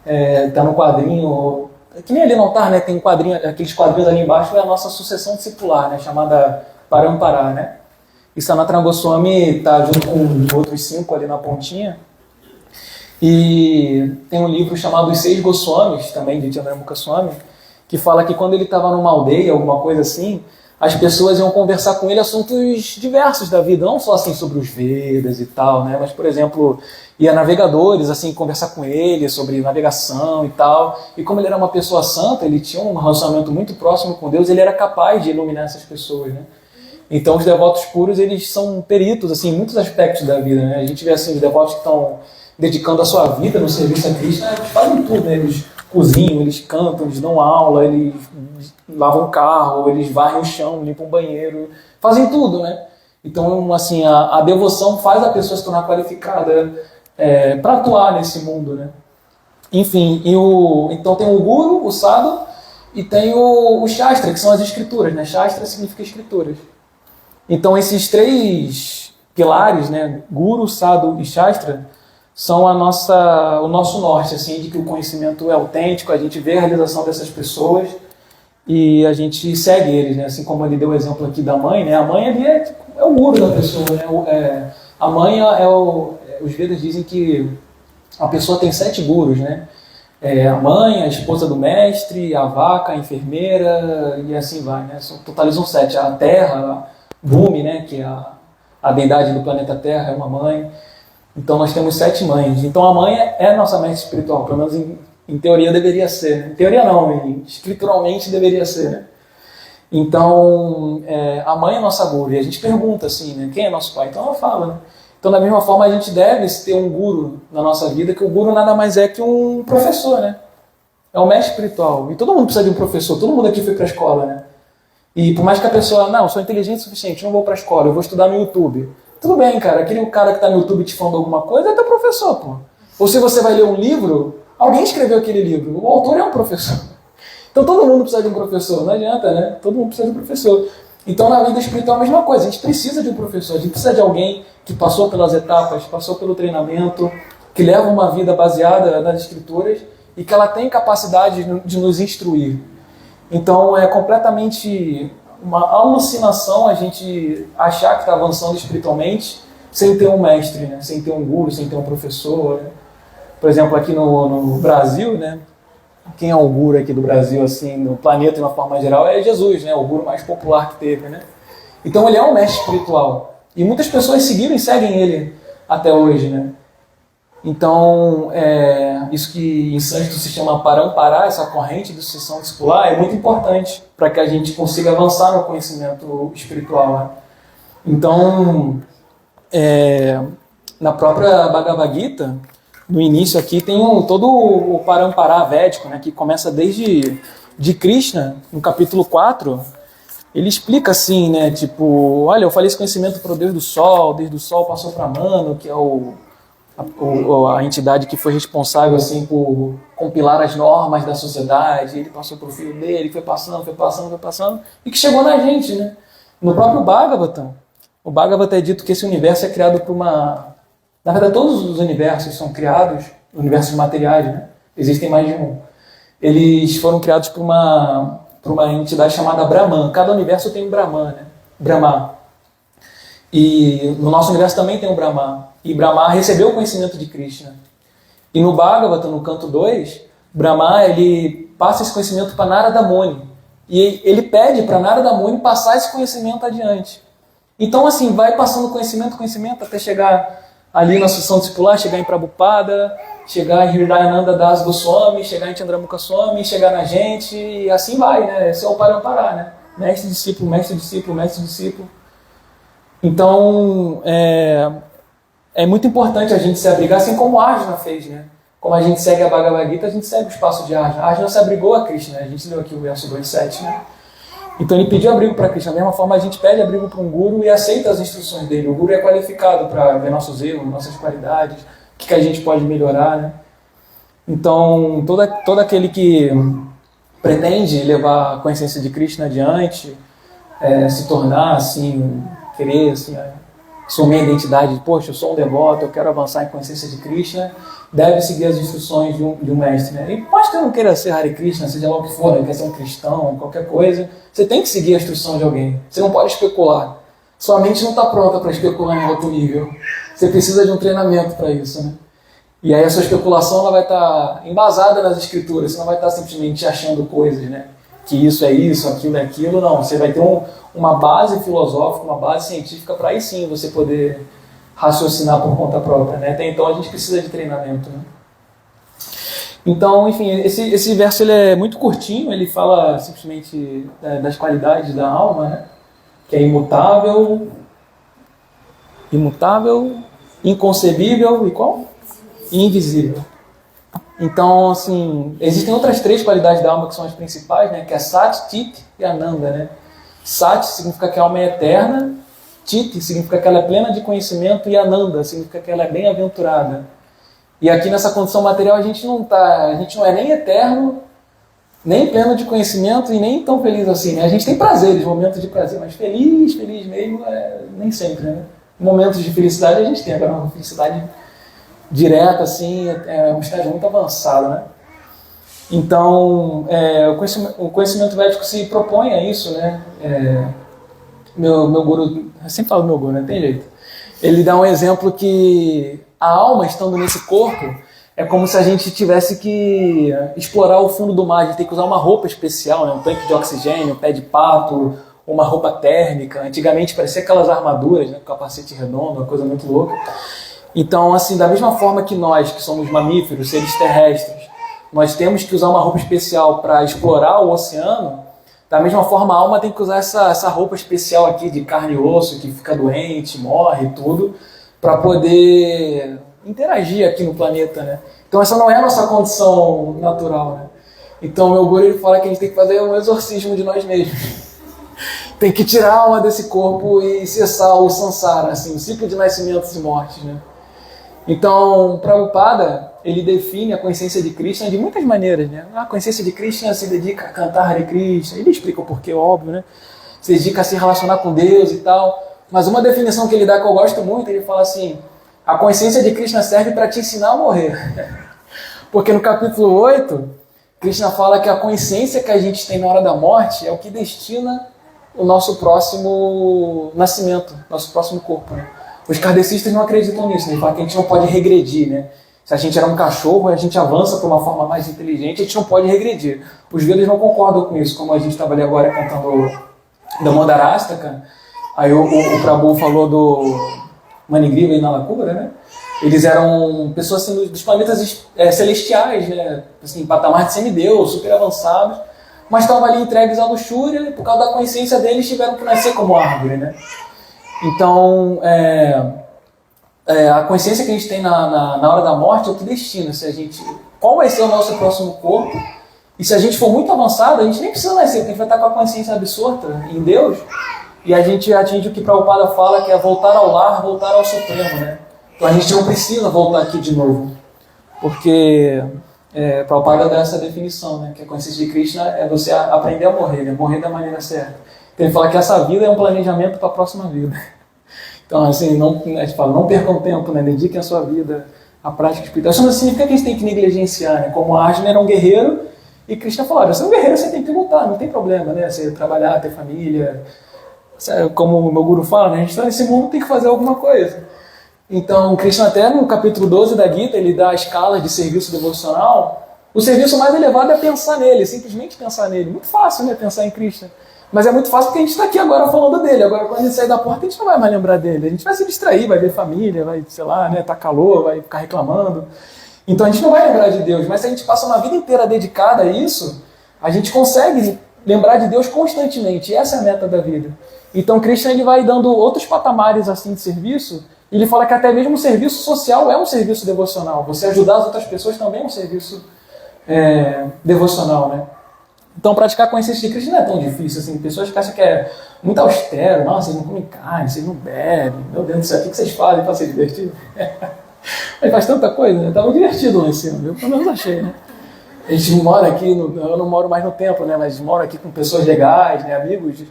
está no quadrinho, que nem ali não está, né? Tem aqueles quadrinhos ali embaixo, é a nossa sucessão discipular, né? Chamada Parampara, né? E Sanatana Goswami está junto com outros 5 ali na pontinha. E tem um livro chamado Os 6 Goswamis, também de Chandramukha Swami, que fala que quando ele estava numa aldeia, alguma coisa assim, as pessoas iam conversar com ele assuntos diversos da vida, não só assim sobre os Vedas e tal, né? Mas, por exemplo, ia navegadores assim conversar com ele sobre navegação e tal. E como ele era uma pessoa santa, ele tinha um relacionamento muito próximo com Deus, ele era capaz de iluminar essas pessoas, né? Então, os devotos puros, eles são peritos assim, em muitos aspectos da vida, né? A gente vê assim, os devotos que estão dedicando a sua vida no serviço a Krishna, eles fazem tudo, né? Eles cozinham, eles cantam, eles dão aula, eles lavam carro, eles varrem o chão, limpam o banheiro, fazem tudo, né? Então, assim, a devoção faz a pessoa se tornar qualificada para atuar nesse mundo, né? Enfim, então tem o guru, o sadhu, e tem o shastra, que são as escrituras, né? Shastra significa escrituras. Então, esses três pilares, né? Guru, sadhu e shastra, são o nosso norte, assim, de que o conhecimento é autêntico, a gente vê a realização dessas pessoas e a gente segue eles, né? Assim como ele deu o exemplo aqui da mãe, né? A mãe ali é o guru da pessoa, né? A mãe os Vedas dizem que a pessoa tem 7 gurus, né? A mãe, a esposa do mestre, a vaca, a enfermeira e assim vai, né? Totalizam 7. A terra, Bhumi, né? Que é a deidade do planeta Terra, é uma mãe. Então nós temos 7 mães. Então a mãe é a nossa mestre espiritual, pelo menos em teoria deveria ser. Né? Em teoria não, escrituralmente deveria ser. Né? Então a mãe é nossa guru. E a gente pergunta assim, né? Quem é nosso pai? Então ela fala, né? Então da mesma forma a gente deve ter um guru na nossa vida, que o guru nada mais é que um professor, né? É um mestre espiritual. E todo mundo precisa de um professor, todo mundo aqui foi para a escola, né? E por mais que a pessoa, não, eu sou inteligente o suficiente, não vou para a escola, eu vou estudar no YouTube. Tudo bem, cara, aquele cara que está no YouTube te falando alguma coisa é teu professor, pô. Ou se você vai ler um livro, alguém escreveu aquele livro, o autor é um professor. Então todo mundo precisa de um professor, não adianta, né? Todo mundo precisa de um professor. Então na vida espiritual é a mesma coisa, a gente precisa de um professor, a gente precisa de alguém que passou pelas etapas, passou pelo treinamento, que leva uma vida baseada nas escrituras e que ela tem capacidade de nos instruir. Então é completamente uma alucinação a gente achar que está avançando espiritualmente sem ter um mestre, né? Sem ter um guru, sem ter um professor. Né? Por exemplo, aqui no Brasil, né? Quem é o guru aqui do Brasil, assim, no planeta de uma forma geral, é Jesus, né? O guru mais popular que teve. Né? Então ele é um mestre espiritual. E muitas pessoas seguiram e seguem ele até hoje. Né? Então, isso que em sânscrito se chama parampara, essa corrente de sucessão discipular, é muito importante para que a gente consiga avançar no conhecimento espiritual. Né? Então, na própria Bhagavad Gita, no início aqui, tem todo o parampara védico, né, que começa desde Krishna, no capítulo 4, ele explica assim, né, tipo, olha, eu falei esse conhecimento para o Deus do Sol, desde o Sol passou para Mano, que é a entidade que foi responsável assim, por compilar as normas da sociedade, ele passou para o filho dele, foi passando, e que chegou na gente, né? No próprio Bhagavatam, o Bhagavatam é dito que esse universo é criado por uma... Na verdade, todos os universos são criados, universos materiais, né? Existem mais de um. Eles foram criados por uma entidade chamada Brahman. Cada universo tem um Brahman, né? Brahma. E no nosso universo também tem um Brahma. E Brahma recebeu o conhecimento de Krishna. E no Bhagavatam, no canto 2, Brahma ele passa esse conhecimento para Narada Muni. E ele pede para Narada Muni passar esse conhecimento adiante. Então, assim, vai passando conhecimento, até chegar ali na sucessão discipular, chegar em Prabhupada, chegar em Hridayananda Das Goswami, chegar em Chandramukha Swami, chegar na gente, e assim vai, né? Esse é o parampara, né? Mestre, discípulo, mestre, discípulo, mestre, discípulo. Então, é muito importante a gente se abrigar, assim como Arjuna fez, né? Como a gente segue a Bhagavad Gita, a gente segue os passos de Arjuna. Arjuna se abrigou a Krishna, né? A gente leu aqui o verso 2.7, né? Então ele pediu abrigo para Krishna. Da mesma forma, a gente pede abrigo para um guru e aceita as instruções dele. O guru é qualificado para ver nossos erros, nossas qualidades, o que a gente pode melhorar, né? Então, todo aquele que pretende levar a consciência de Krishna adiante, se tornar, assim, querer, assim, assumir a identidade de, poxa, eu sou um devoto, eu quero avançar em consciência de Krishna, deve seguir as instruções de um mestre, né? E pode que não queira ser Hare Krishna, seja lá o que for, né? Quer ser um cristão, qualquer coisa, você tem que seguir a instrução de alguém. Você não pode especular. Sua mente não está pronta para especular em alto nível. Você precisa de um treinamento para isso, né? E aí a sua especulação ela vai estar embasada nas escrituras, você não vai estar simplesmente achando coisas, né? Que isso é isso, aquilo é aquilo, não. Você vai ter uma base filosófica, uma base científica para aí sim você poder raciocinar por conta própria, né? Até então a gente precisa de treinamento, né? Então, enfim, esse verso ele é muito curtinho, ele fala simplesmente das qualidades da alma, né? Que é imutável, inconcebível e qual? E invisível. Então, assim, existem outras 3 qualidades da alma que são as principais, né? Que é Sat, Chit e Ananda, né? Sat significa que a alma é eterna, Chit significa que ela é plena de conhecimento e Ananda significa que ela é bem-aventurada. E aqui nessa condição material a gente não é nem eterno, nem pleno de conhecimento e nem tão feliz assim, né? A gente tem prazeres, momentos de prazer, mas feliz mesmo, nem sempre, né? Momentos de felicidade a gente tem, agora uma felicidade direta, assim, é um estágio muito avançado, né? Então, o conhecimento védico se propõe a isso, né? Meu guru, eu sempre falo meu guru, né? Tem jeito. Ele dá um exemplo que a alma, estando nesse corpo, é como se a gente tivesse que explorar o fundo do mar, a gente tem que usar uma roupa especial, né? Um tanque de oxigênio, um pé de pato, uma roupa térmica. Antigamente parecia aquelas armaduras, né? Com capacete redondo, uma coisa muito louca. Então, assim, da mesma forma que nós, que somos mamíferos, seres terrestres, nós temos que usar uma roupa especial para explorar o oceano, da mesma forma a alma tem que usar essa roupa especial aqui de carne e osso, que fica doente, morre, tudo, para poder interagir aqui no planeta, né? Então essa não é a nossa condição natural, né? Então meu guru ele fala que a gente tem que fazer um exorcismo de nós mesmos. Tem que tirar a alma desse corpo e cessar o samsara, assim, o ciclo de nascimentos e mortes, né? Então, Prabhupada, ele define a consciência de Krishna de muitas maneiras, né? A consciência de Krishna se dedica a cantar Hare Krishna, ele explica o porquê, óbvio, né? Se dedica a se relacionar com Deus e tal. Mas uma definição que ele dá que eu gosto muito, ele fala assim, a consciência de Krishna serve para te ensinar a morrer. Porque no capítulo 8, Krishna fala que a consciência que a gente tem na hora da morte é o que destina o nosso próximo nascimento, nosso próximo corpo, né? Os kardecistas não acreditam nisso, né? Eles falam que a gente não pode regredir, né? Se a gente era um cachorro e a gente avança para uma forma mais inteligente, a gente não pode regredir. Os Vedas não concordam com isso, como a gente estava ali agora cantando da Mandarastaka. Aí o Prabhu falou do Manigriva e Nalakura, né? Eles eram pessoas assim, dos planetas celestiais, né? Assim, patamar de semideus, super avançados, mas estavam ali entregues à luxúria e por causa da consciência deles tiveram que nascer como árvore, né? Então, a consciência que a gente tem na hora da morte é o que destina. Qual vai ser o nosso próximo corpo? E se a gente for muito avançado, a gente nem precisa nascer, porque a gente vai estar com a consciência absorta em Deus. E a gente atinge o que Prabhupada fala, que é voltar ao lar, voltar ao Supremo, né? Então a gente não precisa voltar aqui de novo. Porque Prabhupada dá essa definição, né? Que a consciência de Krishna é você aprender a morrer, né? Morrer da maneira certa. Então ele fala que essa vida é um planejamento para a próxima vida. Então, assim, a gente fala, não percam tempo, né? Dediquem a sua vida à prática espiritual. Isso não significa que a gente tem que negligenciar, né? Como Arjuna era um guerreiro, e Krishna falou, você é um guerreiro, você tem que lutar, não tem problema, né? Você trabalhar, ter família. Como o meu guru fala, né? A gente está nesse mundo, tem que fazer alguma coisa. Então, Krishna até no capítulo 12 da Gita, ele dá escalas de serviço devocional. O serviço mais elevado é pensar nele, simplesmente pensar nele. Muito fácil, né? Pensar em Krishna. Mas é muito fácil porque a gente está aqui agora falando dele. Agora, quando a gente sair da porta, a gente não vai mais lembrar dele. A gente vai se distrair, vai ver família, vai, sei lá, né, tá calor, vai ficar reclamando. Então a gente não vai lembrar de Deus. Mas se a gente passa uma vida inteira dedicada a isso, a gente consegue lembrar de Deus constantemente. E essa é a meta da vida. Então Krishna ele vai dando outros patamares assim de serviço. E ele fala que até mesmo o serviço social é um serviço devocional. Você ajudar as outras pessoas também é um serviço devocional, né? Então, praticar a consciência de Krishna não é tão difícil, assim. Pessoas que acham que é muito austero. Nossa, vocês não comem carne, vocês não bebem. Meu Deus do céu, o que vocês fazem para ser divertido? Mas faz tanta coisa, né? Tava divertido lá em cima, eu pelo menos achei, né? A gente mora aqui, eu não moro mais no templo, né? Mas moro aqui com pessoas legais, né? Amigos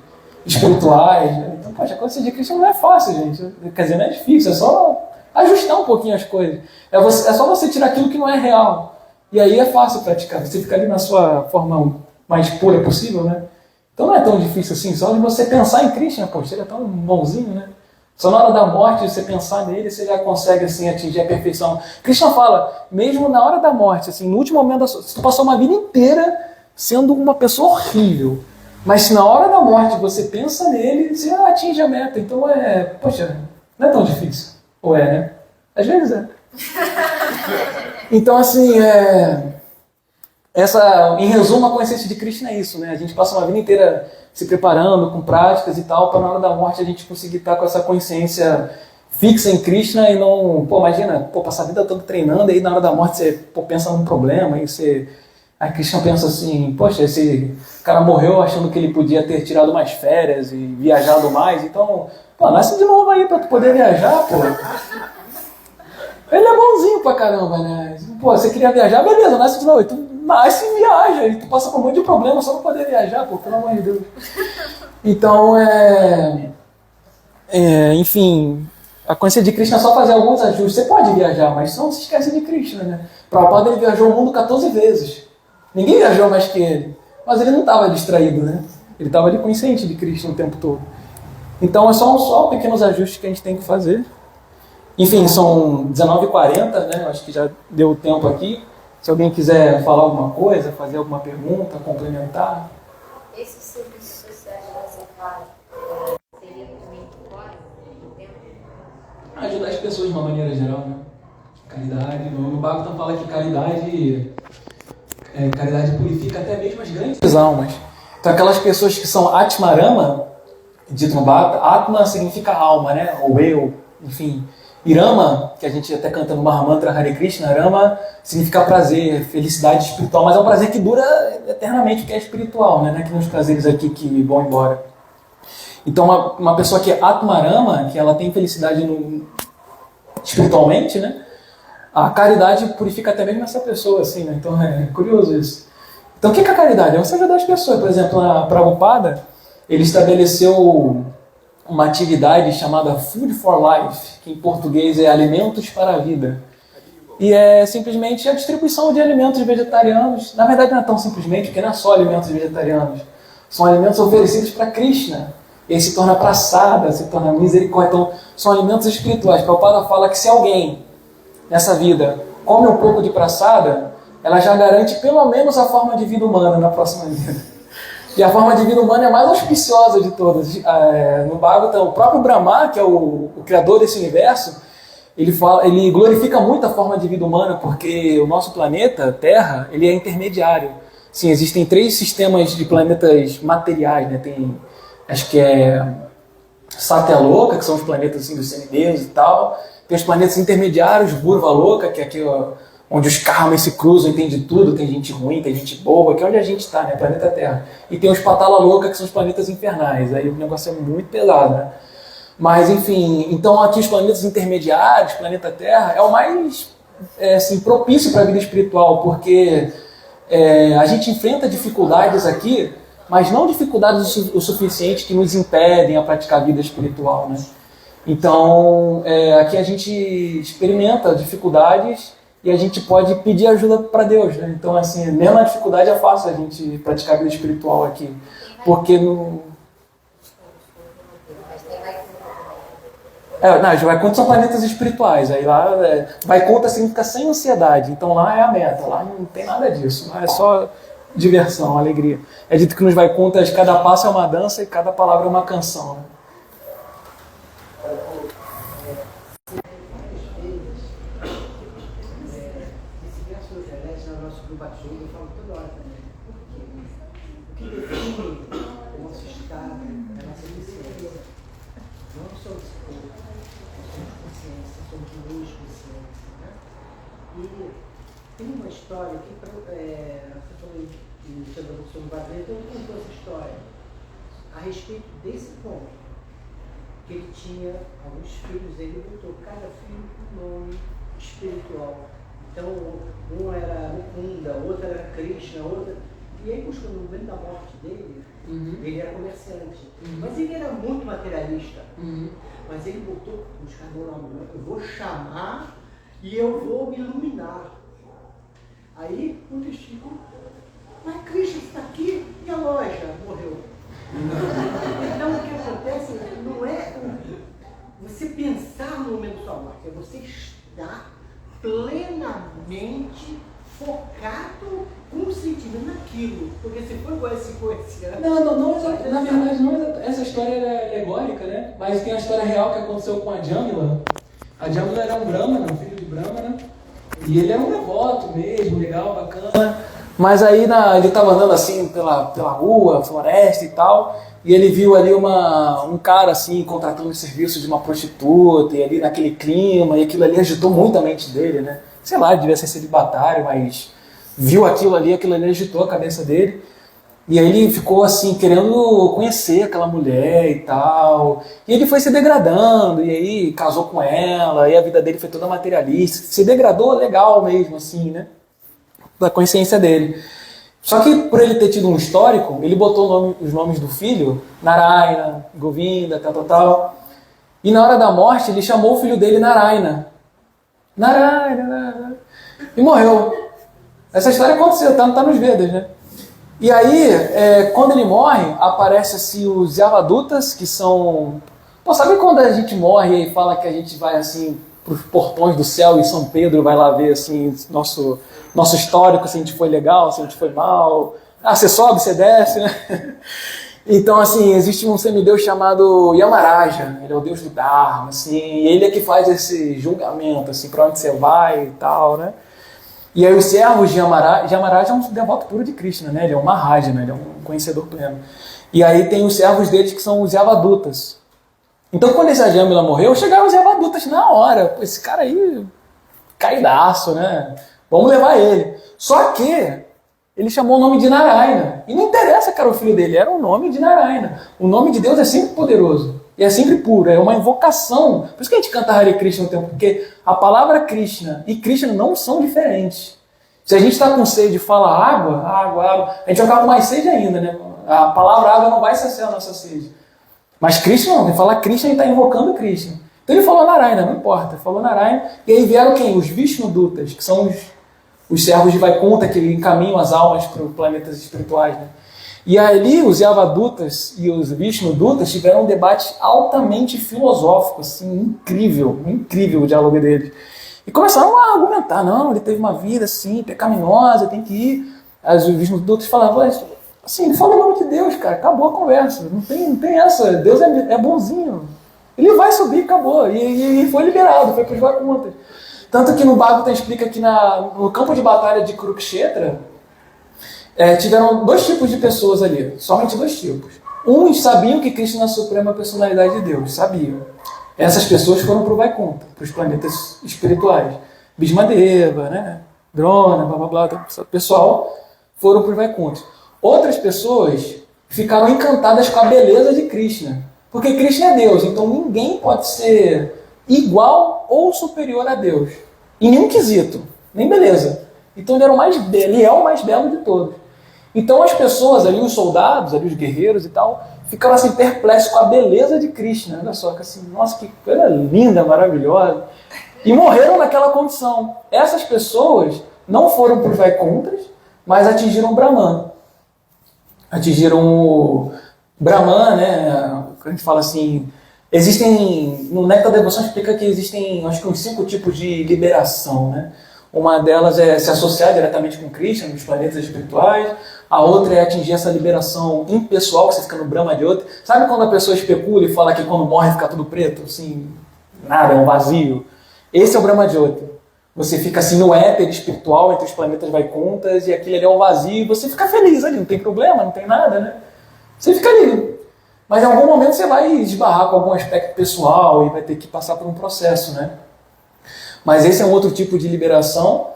espirituais, né? Então, poxa, a consciência de Krishna não é fácil, gente. Quer dizer, não é difícil, é só ajustar um pouquinho as coisas. É só você tirar aquilo que não é real. E aí é fácil praticar. Você fica ali na sua forma mais pura possível, né? Então não é tão difícil assim, só de você pensar em Krishna, poxa, ele é tão bonzinho, né? Só na hora da morte, você pensar nele, você já consegue assim, atingir a perfeição. Krishna fala, mesmo na hora da morte, assim, no último momento da sua... Se tu passou uma vida inteira sendo uma pessoa horrível, mas se na hora da morte você pensa nele, você atinge a meta. Então poxa, não é tão difícil. Ou é, né? Às vezes é. Então assim, em resumo, a consciência de Krishna é isso, né? A gente passa uma vida inteira se preparando com práticas e tal, para na hora da morte a gente conseguir estar com essa consciência fixa em Krishna e não... Pô, imagina, passar a vida toda treinando e aí na hora da morte você pensa num problema e você... Aí Krishna pensa assim, poxa, esse cara morreu achando que ele podia ter tirado mais férias e viajado mais, então, nasce de novo aí pra tu poder viajar, pô. Ele é bonzinho pra caramba, né? Pô, você queria viajar, beleza, nasce de novo. E tu nasce e viaja, e tu passa por um monte de problema só pra poder viajar, pô, pelo amor de Deus. Então, enfim, a consciência de Krishna é só fazer alguns ajustes. Você pode viajar, mas não se esquece de Krishna, né? Prabhupada, ele viajou o mundo 14 vezes. Ninguém viajou mais que ele. Mas ele não estava distraído, né? Ele estava ali consciente de Krishna o tempo todo. Então, é só pequenos ajustes que a gente tem que fazer. Enfim, são 19h40, né? Eu acho que já deu o tempo aqui. Se alguém quiser falar alguma coisa, fazer alguma pergunta, complementar. Esses serviços sociais que você fala, seria também fora do tempo? Ajudar as pessoas de uma maneira geral, né? Caridade. No Bhagavatam fala que caridade purifica até mesmo as grandes almas. Então, aquelas pessoas que são Atmarama, dito no Bhagavatam, Atma significa alma, né? Ou eu, enfim. E Rama, que a gente até canta no Mahamantra Hare Krishna, Rama significa prazer, felicidade espiritual, mas é um prazer que dura eternamente, porque é espiritual, né? Não é que nos prazeres aqui que vão embora. Então, uma pessoa que é Atmarama, que ela tem felicidade espiritualmente, né? A caridade purifica até mesmo essa pessoa, assim, né? Então é curioso isso. Então o que é a caridade? É você ajudar as pessoas. Por exemplo, na Prabhupada, ele estabeleceu uma atividade chamada Food for Life, que em português é Alimentos para a Vida. E é simplesmente a distribuição de alimentos vegetarianos. Na verdade não é tão simplesmente, porque não é só alimentos vegetarianos. São alimentos oferecidos para Krishna. E aí se torna praçada, se torna misericórdia. Então são alimentos espirituais. Prabhupada fala que se alguém nessa vida come um pouco de praçada, ela já garante pelo menos a forma de vida humana na próxima vida. E a forma de vida humana é a mais auspiciosa de todas. No Bhagavatam, o próprio Brahma, que é o criador desse universo, ele glorifica muito a forma de vida humana, porque o nosso planeta, Terra, ele é intermediário. Sim, existem 3 sistemas de planetas materiais, né? Tem, acho que é Satyaloka, que são os planetas assim, dos semideuses e tal. Tem os planetas intermediários, Burvaloka, que é aqui onde os karmas se cruzam e tem de tudo, tem gente ruim, tem gente boa, que é onde a gente está, né? Planeta Terra. E tem os Patalaloka, que são os planetas infernais. Aí o negócio é muito pesado, né? Mas, enfim, então aqui os planetas intermediários, planeta Terra, é o mais assim, propício para a vida espiritual, porque a gente enfrenta dificuldades aqui, mas não dificuldades o suficiente que nos impedem a praticar a vida espiritual, né? Então, aqui a gente experimenta dificuldades e a gente pode pedir ajuda para Deus, né? Então, assim, mesmo na dificuldade é fácil a gente praticar a vida espiritual aqui, porque no... Vaikuntha são planetas espirituais, aí lá Vaikuntha significa sem ansiedade, então lá é a meta, lá não tem nada disso, lá é só diversão, alegria. É dito que nos Vaikunthas cada passo é uma dança e cada palavra é uma canção, né? Tem uma história que você falou em Chandragupta Badre, então ele contou essa história a respeito desse ponto, que ele tinha alguns filhos, ele botou cada filho com um nome espiritual. Então um era Mukunda, outro era Krishna, outro... E aí, no momento da morte dele, ele era comerciante, mas ele era muito materialista. Mas ele botou os caras na mão, eu vou chamar e eu vou me iluminar. Aí o testigo, mas Krishna está aqui e a loja morreu. Então o que acontece não é você pensar no momento da sua morte, é você estar plenamente focado com o sentimento naquilo. Porque se for igual esse ano. Não, na verdade não é. Essa história é alegórica, né? Mas tem a história real que aconteceu com a Jamila. A Jamila era um Brahmana, um filho de Brahmana. E ele era um devoto mesmo, legal, bacana. Mas aí ele estava andando assim pela rua, floresta e tal. e ele viu ali um cara assim contratando o serviço de uma prostituta, e ali naquele clima, e aquilo ali agitou muito a mente dele, né? Sei lá, devia ser celibatário, mas viu aquilo ali agitou a cabeça dele. E aí ele ficou assim, querendo conhecer aquela mulher e tal. E ele foi se degradando, e aí casou com ela, e a vida dele foi toda materialista. Se degradou legal mesmo, assim, né? Da consciência dele. Só que por ele ter tido um histórico, ele botou os nomes do filho, Narayana, Govinda, tal. E na hora da morte, ele chamou o filho dele Narayana. Narayana. E morreu. Essa história aconteceu, tá nos Vedas, né? E aí, quando ele morre, aparece assim os Yavadutas, que são... Pô, sabe quando a gente morre e fala que a gente vai assim para os portões do céu e São Pedro vai lá ver assim nosso histórico, se a gente foi legal, se a gente foi mal. Ah, você sobe, você desce, né? Então, assim, existe um semideus chamado Yamaraja, ele é o deus do Dharma, assim, e ele é que faz esse julgamento, assim, para onde você vai e tal, né? E aí os servos de Yamaraja é um devoto puro de Krishna, né? Ele é um Mahaja, né? Ele é um conhecedor pleno. E aí tem os servos deles que são os Yavadutas. Então quando esse Ajamila morreu, chegaram os Yavadutas na hora. Pô, esse cara aí, caidaço, né? Vamos levar ele. Só que ele chamou o nome de Narayana. E não interessa que era o filho dele, era o nome de Narayana. O nome de Deus é sempre poderoso. E é sempre puro, é uma invocação. Por isso que a gente canta Hare Krishna no tempo, porque a palavra Krishna e Krishna não são diferentes. Se a gente está com sede e fala água, a gente vai ficar com mais sede ainda, né? A palavra água não vai saciar a nossa sede. Mas Krishna não, ele fala Krishna e está invocando Krishna. Então ele falou Narayana, não importa, falou Narayana. E aí vieram quem? Os Vishnudutas, que são os servos de Vaikuntha, que encaminham as almas para os planetas espirituais, né? E ali os Yavadutas e os Vishnudutas tiveram um debate altamente filosófico, assim, incrível o diálogo deles. E começaram a argumentar, não, ele teve uma vida assim, pecaminosa, tem que ir. Aí os Vishnudutas falavam, assim, ele falou o nome de Deus, cara, acabou a conversa, não tem essa, Deus é bonzinho, ele vai subir, acabou. E foi liberado, foi para os Vaikuntha. Tanto que no Bhagavatam explica que no campo de batalha de Kurukshetra, tiveram dois tipos de pessoas ali, somente dois tipos. Uns sabiam que Krishna é a suprema personalidade de Deus, sabiam. Essas pessoas foram para o Vaikuntha, para os planetas espirituais. Bhismadeva, né? Drona, blá blá blá, pessoal foram para o Vaikuntha. Outras pessoas ficaram encantadas com a beleza de Krishna, porque Krishna é Deus, então ninguém pode ser igual ou superior a Deus, em nenhum quesito, nem beleza. Então ele é o mais belo de todos. Então as pessoas ali, os soldados, ali os guerreiros e tal, ficaram assim perplexos com a beleza de Krishna. Olha só, que assim, nossa, que coisa linda, maravilhosa. E morreram naquela condição. Essas pessoas não foram para os Vaikunthas, mas atingiram o Brahman. Atingiram o Brahman, né? A gente fala assim, no Néctar da Devoção explica que existem, acho que uns 5 tipos de liberação, né? Uma delas é se associar diretamente com Krishna, nos planetas espirituais. A outra é atingir essa liberação impessoal, que você fica no Brahma de outra. Sabe quando a pessoa especula e fala que quando morre fica tudo preto? Assim, nada, é um vazio. Esse é o Brahma de outra. Você fica assim no éter espiritual, entre os planetas Vaikunthas, e aquilo ali é um vazio, e você fica feliz ali, não tem problema, não tem nada, né? Você fica ali. Mas em algum momento você vai esbarrar com algum aspecto pessoal e vai ter que passar por um processo, né? Mas esse é um outro tipo de liberação.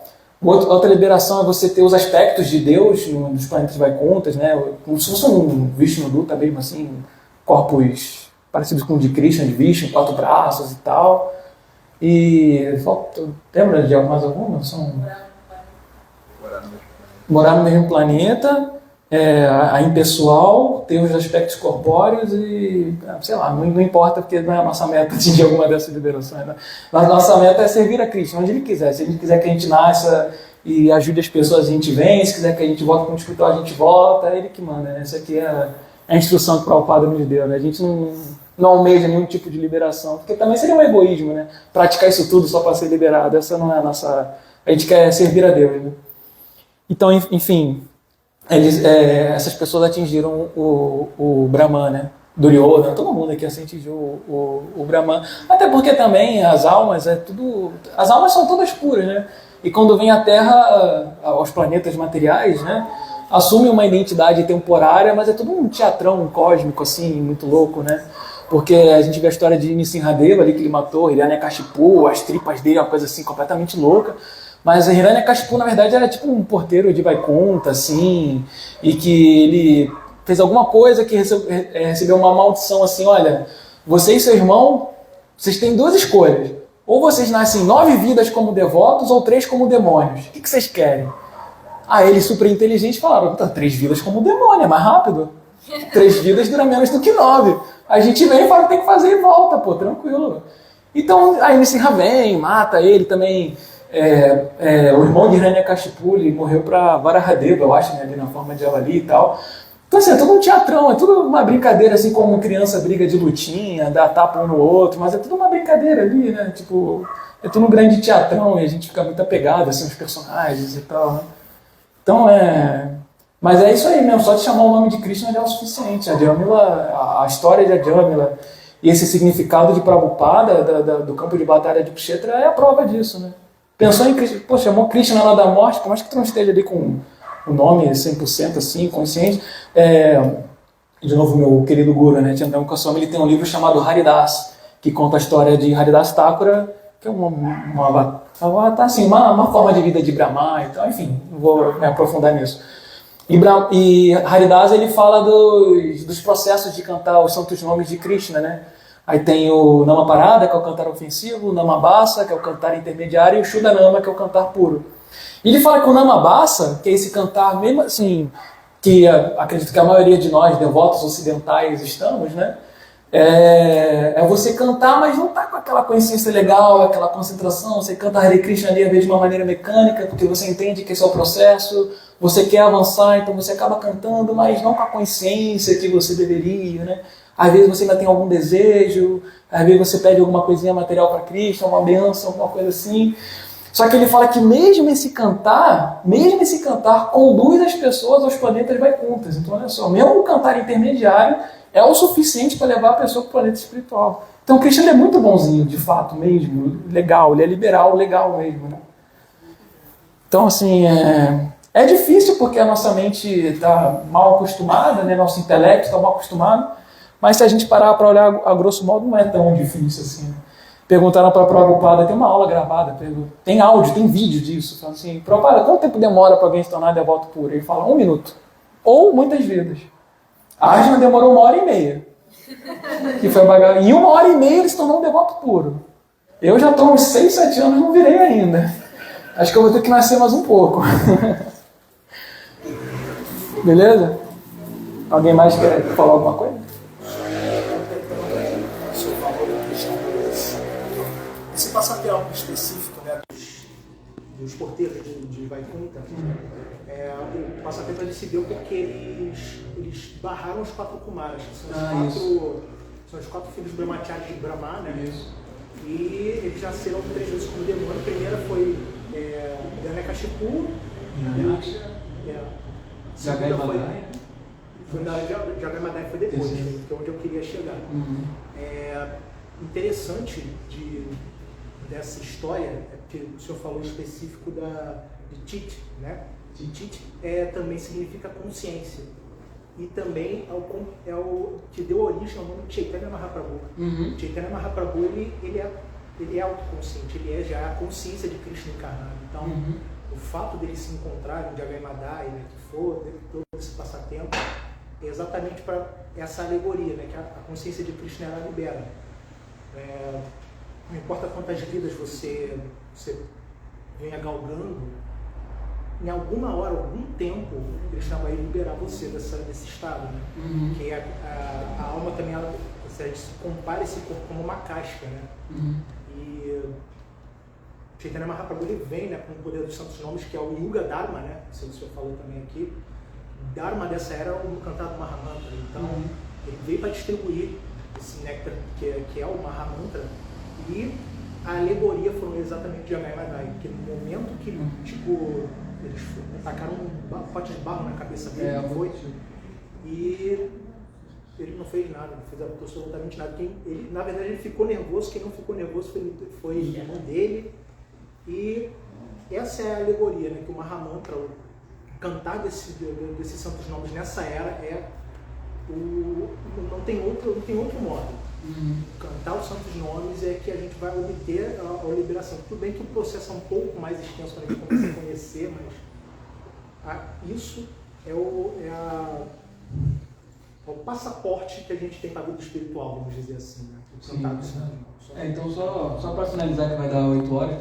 Outra liberação é você ter os aspectos de Deus nos planetas Vaikunthas, né? Como se fosse um Vishnuduta mesmo assim, corpos parecidos com o de Krishna, de Vishnu, 4 braços e tal. E lembra de mais alguma? Morar no mesmo planeta, a impessoal, ter os aspectos corpóreos e, sei lá, não importa, porque não é a nossa meta atingir alguma dessas liberações. Né? A nossa meta é servir a Krishna, onde Ele quiser. Se Ele quiser que a gente nasça e ajude as pessoas, a gente vem. Se quiser que a gente volte para o espiritual, a gente volta. É Ele que manda. Né? Essa aqui é a instrução que o Prabhupada nos deu. Né? A gente não almeja nenhum tipo de liberação, porque também seria um egoísmo, né? Praticar isso tudo só para ser liberado. Essa não é a nossa... A gente quer servir a Deus. Né? Então, enfim... essas pessoas atingiram o Brahman, né? Duryodhana, todo mundo aqui assim atingiu o Brahman. Até porque também as almas são todas puras, né? E quando vem à Terra, aos planetas materiais, né? assume uma identidade temporária, mas é tudo um teatrão cósmico, assim, muito louco, né? Porque a gente vê a história de Nrsimhadeva ali, que ele matou Hiranyakashipu, as tripas dele, uma coisa assim completamente louca. Mas Hiranyakashipu, na verdade, era tipo um porteiro de Vaikunta, assim, e que ele fez alguma coisa que recebeu uma maldição, assim, olha, você e seu irmão, vocês têm duas escolhas. Ou vocês nascem 9 vidas como devotos, ou 3 como demônios. O que vocês querem? Aí eles, super inteligentes, falaram, 3 vidas como demônio, é mais rápido. 3 vidas dura menos do que 9. A gente vem e fala que tem que fazer e volta, pô, tranquilo. Então, aí Nrsimha vem, mata ele também. O irmão de Hiranyakashipu, ele morreu pra Varahadeva, eu acho, né, ali na forma de javali e tal. Então, assim, é tudo um teatrão, é tudo uma brincadeira, assim, como criança briga de lutinha, dá tapa um no outro, mas é tudo uma brincadeira ali, né, tipo, é tudo um grande teatrão e a gente fica muito apegado, assim, aos personagens e tal, né. Então, mas é isso aí mesmo, só de chamar o nome de Krishna já é o suficiente. A Jamila, a história de Jamila e esse significado de Prabhupada, do campo de batalha de Kukshetra, é a prova disso, né. Pensou em Krishna, pô, chamou Krishna lá da morte, por mais que tu não esteja ali com o nome 100% assim, consciente. De novo, meu querido Guru, né, Chandram Goswami, ele tem um livro chamado Haridas, que conta a história de Haridas Thakura, que é uma forma de vida de Brahma e tal, enfim, não vou me aprofundar nisso. E Haridas, ele fala dos processos de cantar os santos nomes de Krishna, né? Aí tem o Namaparada, que é o cantar ofensivo, o Namabasa, que é o cantar intermediário, e o Shuddhanama, que é o cantar puro. E ele fala que o Namabasa, que é esse cantar, mesmo assim, que acredito que a maioria de nós, devotos ocidentais, estamos, né? É você cantar, mas não tá com aquela consciência legal, aquela concentração. Você canta Hare Krishna ali, às vezes, de uma maneira mecânica, porque você entende que esse é o processo, você quer avançar, então você acaba cantando, mas não com a consciência que você deveria, né? Às vezes você ainda tem algum desejo, às vezes você pede alguma coisinha material para Krishna, uma benção, alguma coisa assim. Só que ele fala que mesmo esse cantar conduz as pessoas aos planetas Vaikuntas. Então, olha só, mesmo o cantar intermediário é o suficiente para levar a pessoa para o planeta espiritual. Então, o Krishna é muito bonzinho, de fato mesmo, legal, ele é liberal, legal mesmo, né? Então, assim, é difícil porque a nossa mente está mal acostumada, né? Nosso intelecto está mal acostumado, mas se a gente parar para olhar a grosso modo, não é tão difícil assim. Perguntaram para a Prabhupada, tem uma aula gravada, tem áudio, tem vídeo disso, falando assim, Prabhupada, quanto tempo demora para alguém se tornar devoto puro? Ele fala 1 minuto, ou muitas vidas. A Arjuna demorou 1h30, que foi em 1h30 ele se tornou um devoto puro. Eu já estou uns 6, 7 anos, não virei ainda. Acho que eu vou ter que nascer mais um pouco. Beleza? Alguém mais quer falar alguma coisa? Esse passatempo específico, né, dos porteiros de Vaikunta, o passatempo ele se deu porque eles barraram os 4 Kumaras, que são os 4 filhos brahmacharis de Brahma, né? Isso. E eles já serão 3 vezes como demônio. A primeira foi Hiranyakashipu, Jagai Madai. Jagai Madai foi depois, que é onde eu queria chegar. Interessante dessa história é que o senhor falou específico de Chit, né? Chit também significa consciência. E também é o que deu origem ao nome de Chaitanya Mahaprabhu. Chaitanya Mahaprabhu ele é autoconsciente, ele já é a consciência de Krishna encarnado. Então, o fato dele se encontrar em Jagai Madai, né, que for, todo esse passatempo, é exatamente para essa alegoria, né, que a consciência de Krishna ela libera. Não importa quantas vidas você venha galgando, em alguma hora, algum tempo, Krishna vai liberar você desse estado, né? Que a alma também, você compara esse corpo como uma casca, né? E Chaitanya Mahaprabhu ele vem, né, com o poder dos santos nomes, que é o Yuga Dharma, né? Isso o senhor falou também aqui. Dharma dessa era o cantado Mahamantra. Então, ele veio para distribuir esse néctar que é o Mahamantra. E a alegoria foi exatamente de Jagai Madai, que no momento que eles tacaram um pote de barro na cabeça dele, e ele não fez nada, não fez absolutamente nada. Na verdade, ele ficou nervoso. Quem não ficou nervoso foi a irmã dele. E essa é a alegoria, né, que o Mahamantra, cantar desses santos nomes nessa era não tem outro modo. Cantar os santos nomes é que a gente vai obter a liberação. Tudo bem que o processo é um pouco mais extenso quando a gente começa a conhecer, mas isso é o passaporte que a gente tem para a vida espiritual, vamos dizer assim, né? O cantar dos santos nomes. Então, só para finalizar, que vai dar 8 horas,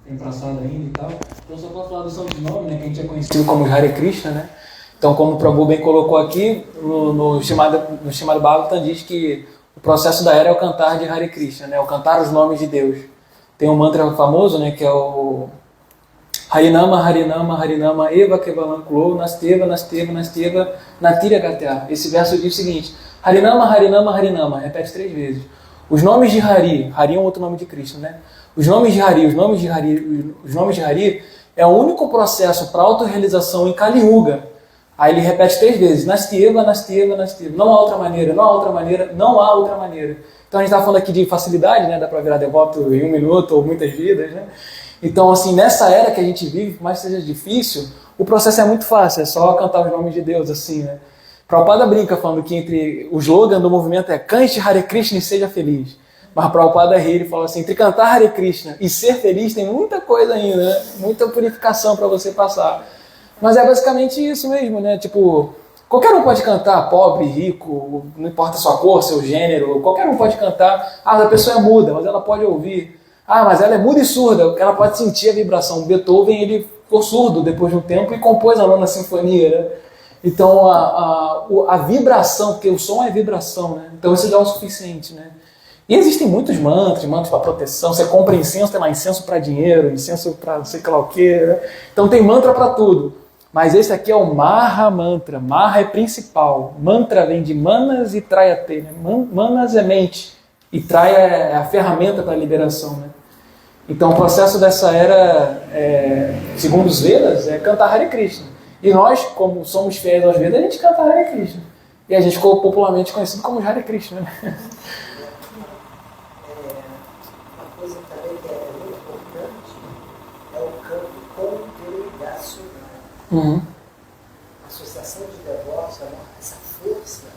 tem passado ainda e tal. Então, só para falar do santos nomes, né, que a gente é conhecido como Hare Krishna, né? Então, como o Prabhu bem colocou aqui, no Srimad Bhagavatam diz que o processo da era é o cantar de Hare Krishna, né? O cantar os nomes de Deus. Tem um mantra famoso, né, que é o Harinama, Harinama, Harinama, Eva Kevalankulo, Nasteva, Nasteva, Nasteva, Natira Gatya. Esse verso diz o seguinte: Harinama, Harinama, Harinama. Repete 3 vezes. Os nomes de Hari, Hari é um outro nome de Krishna, né? Os nomes de Hari é o único processo para autorrealização em Kali Yuga. Aí ele repete 3 vezes: Nasteva, Nasteva, Nasteva. Não há outra maneira, não há outra maneira, não há outra maneira. Então a gente está falando aqui de facilidade, né? Dá para virar devoto em 1 minuto ou muitas vidas, né? Então, assim, nessa era que a gente vive, por mais que seja difícil, o processo é muito fácil, é só cantar os nomes de Deus, assim, né? Prabhupada brinca falando que entre o slogan do movimento é cante Hare Krishna e seja feliz. Mas Prabhupada ri, ele fala assim, entre cantar Hare Krishna e ser feliz tem muita coisa ainda, né? Muita purificação para você passar. Mas é basicamente isso mesmo, né? Tipo, qualquer um pode cantar, pobre, rico, não importa a sua cor, seu gênero, qualquer um pode cantar. Ah, a pessoa é muda, mas ela pode ouvir. Ah, mas ela é muda e surda, ela pode sentir a vibração. Beethoven, ele ficou surdo depois de um tempo e compôs a 9ª Sinfonia, né? Então, a vibração, porque o som é vibração, né? Então isso já é o suficiente, né? E existem muitos mantras para proteção. Você compra incenso, tem lá incenso para dinheiro, incenso para não sei lá o quê, né? Então tem mantra para tudo. Mas esse aqui é o Maha Mantra. Maha é principal. Mantra vem de Manas e Trayate, né? Manas é mente e Traya é a ferramenta para a liberação, né? Então o processo dessa era, segundo os Vedas, é cantar Hare Krishna. E nós, como somos fiéis aos Vedas, a gente canta Hare Krishna. E a gente ficou popularmente conhecido como Hare Krishna, né? Uma coisa também que é muito importante é o campo congregacional. A associação de devotos, essa força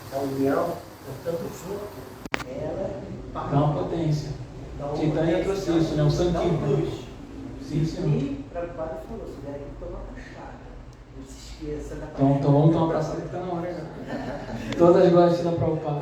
da união, portanto, junto, ela Dá uma potência. Chaitanya trouxe isso, né? O Sankirtan. Sim, senhor. E Prabhupada falou, você deve tomar cachaça. Não se esqueça da Então vamos tomar uma abraçada que está na hora já. Todas gostam da Prabhupada.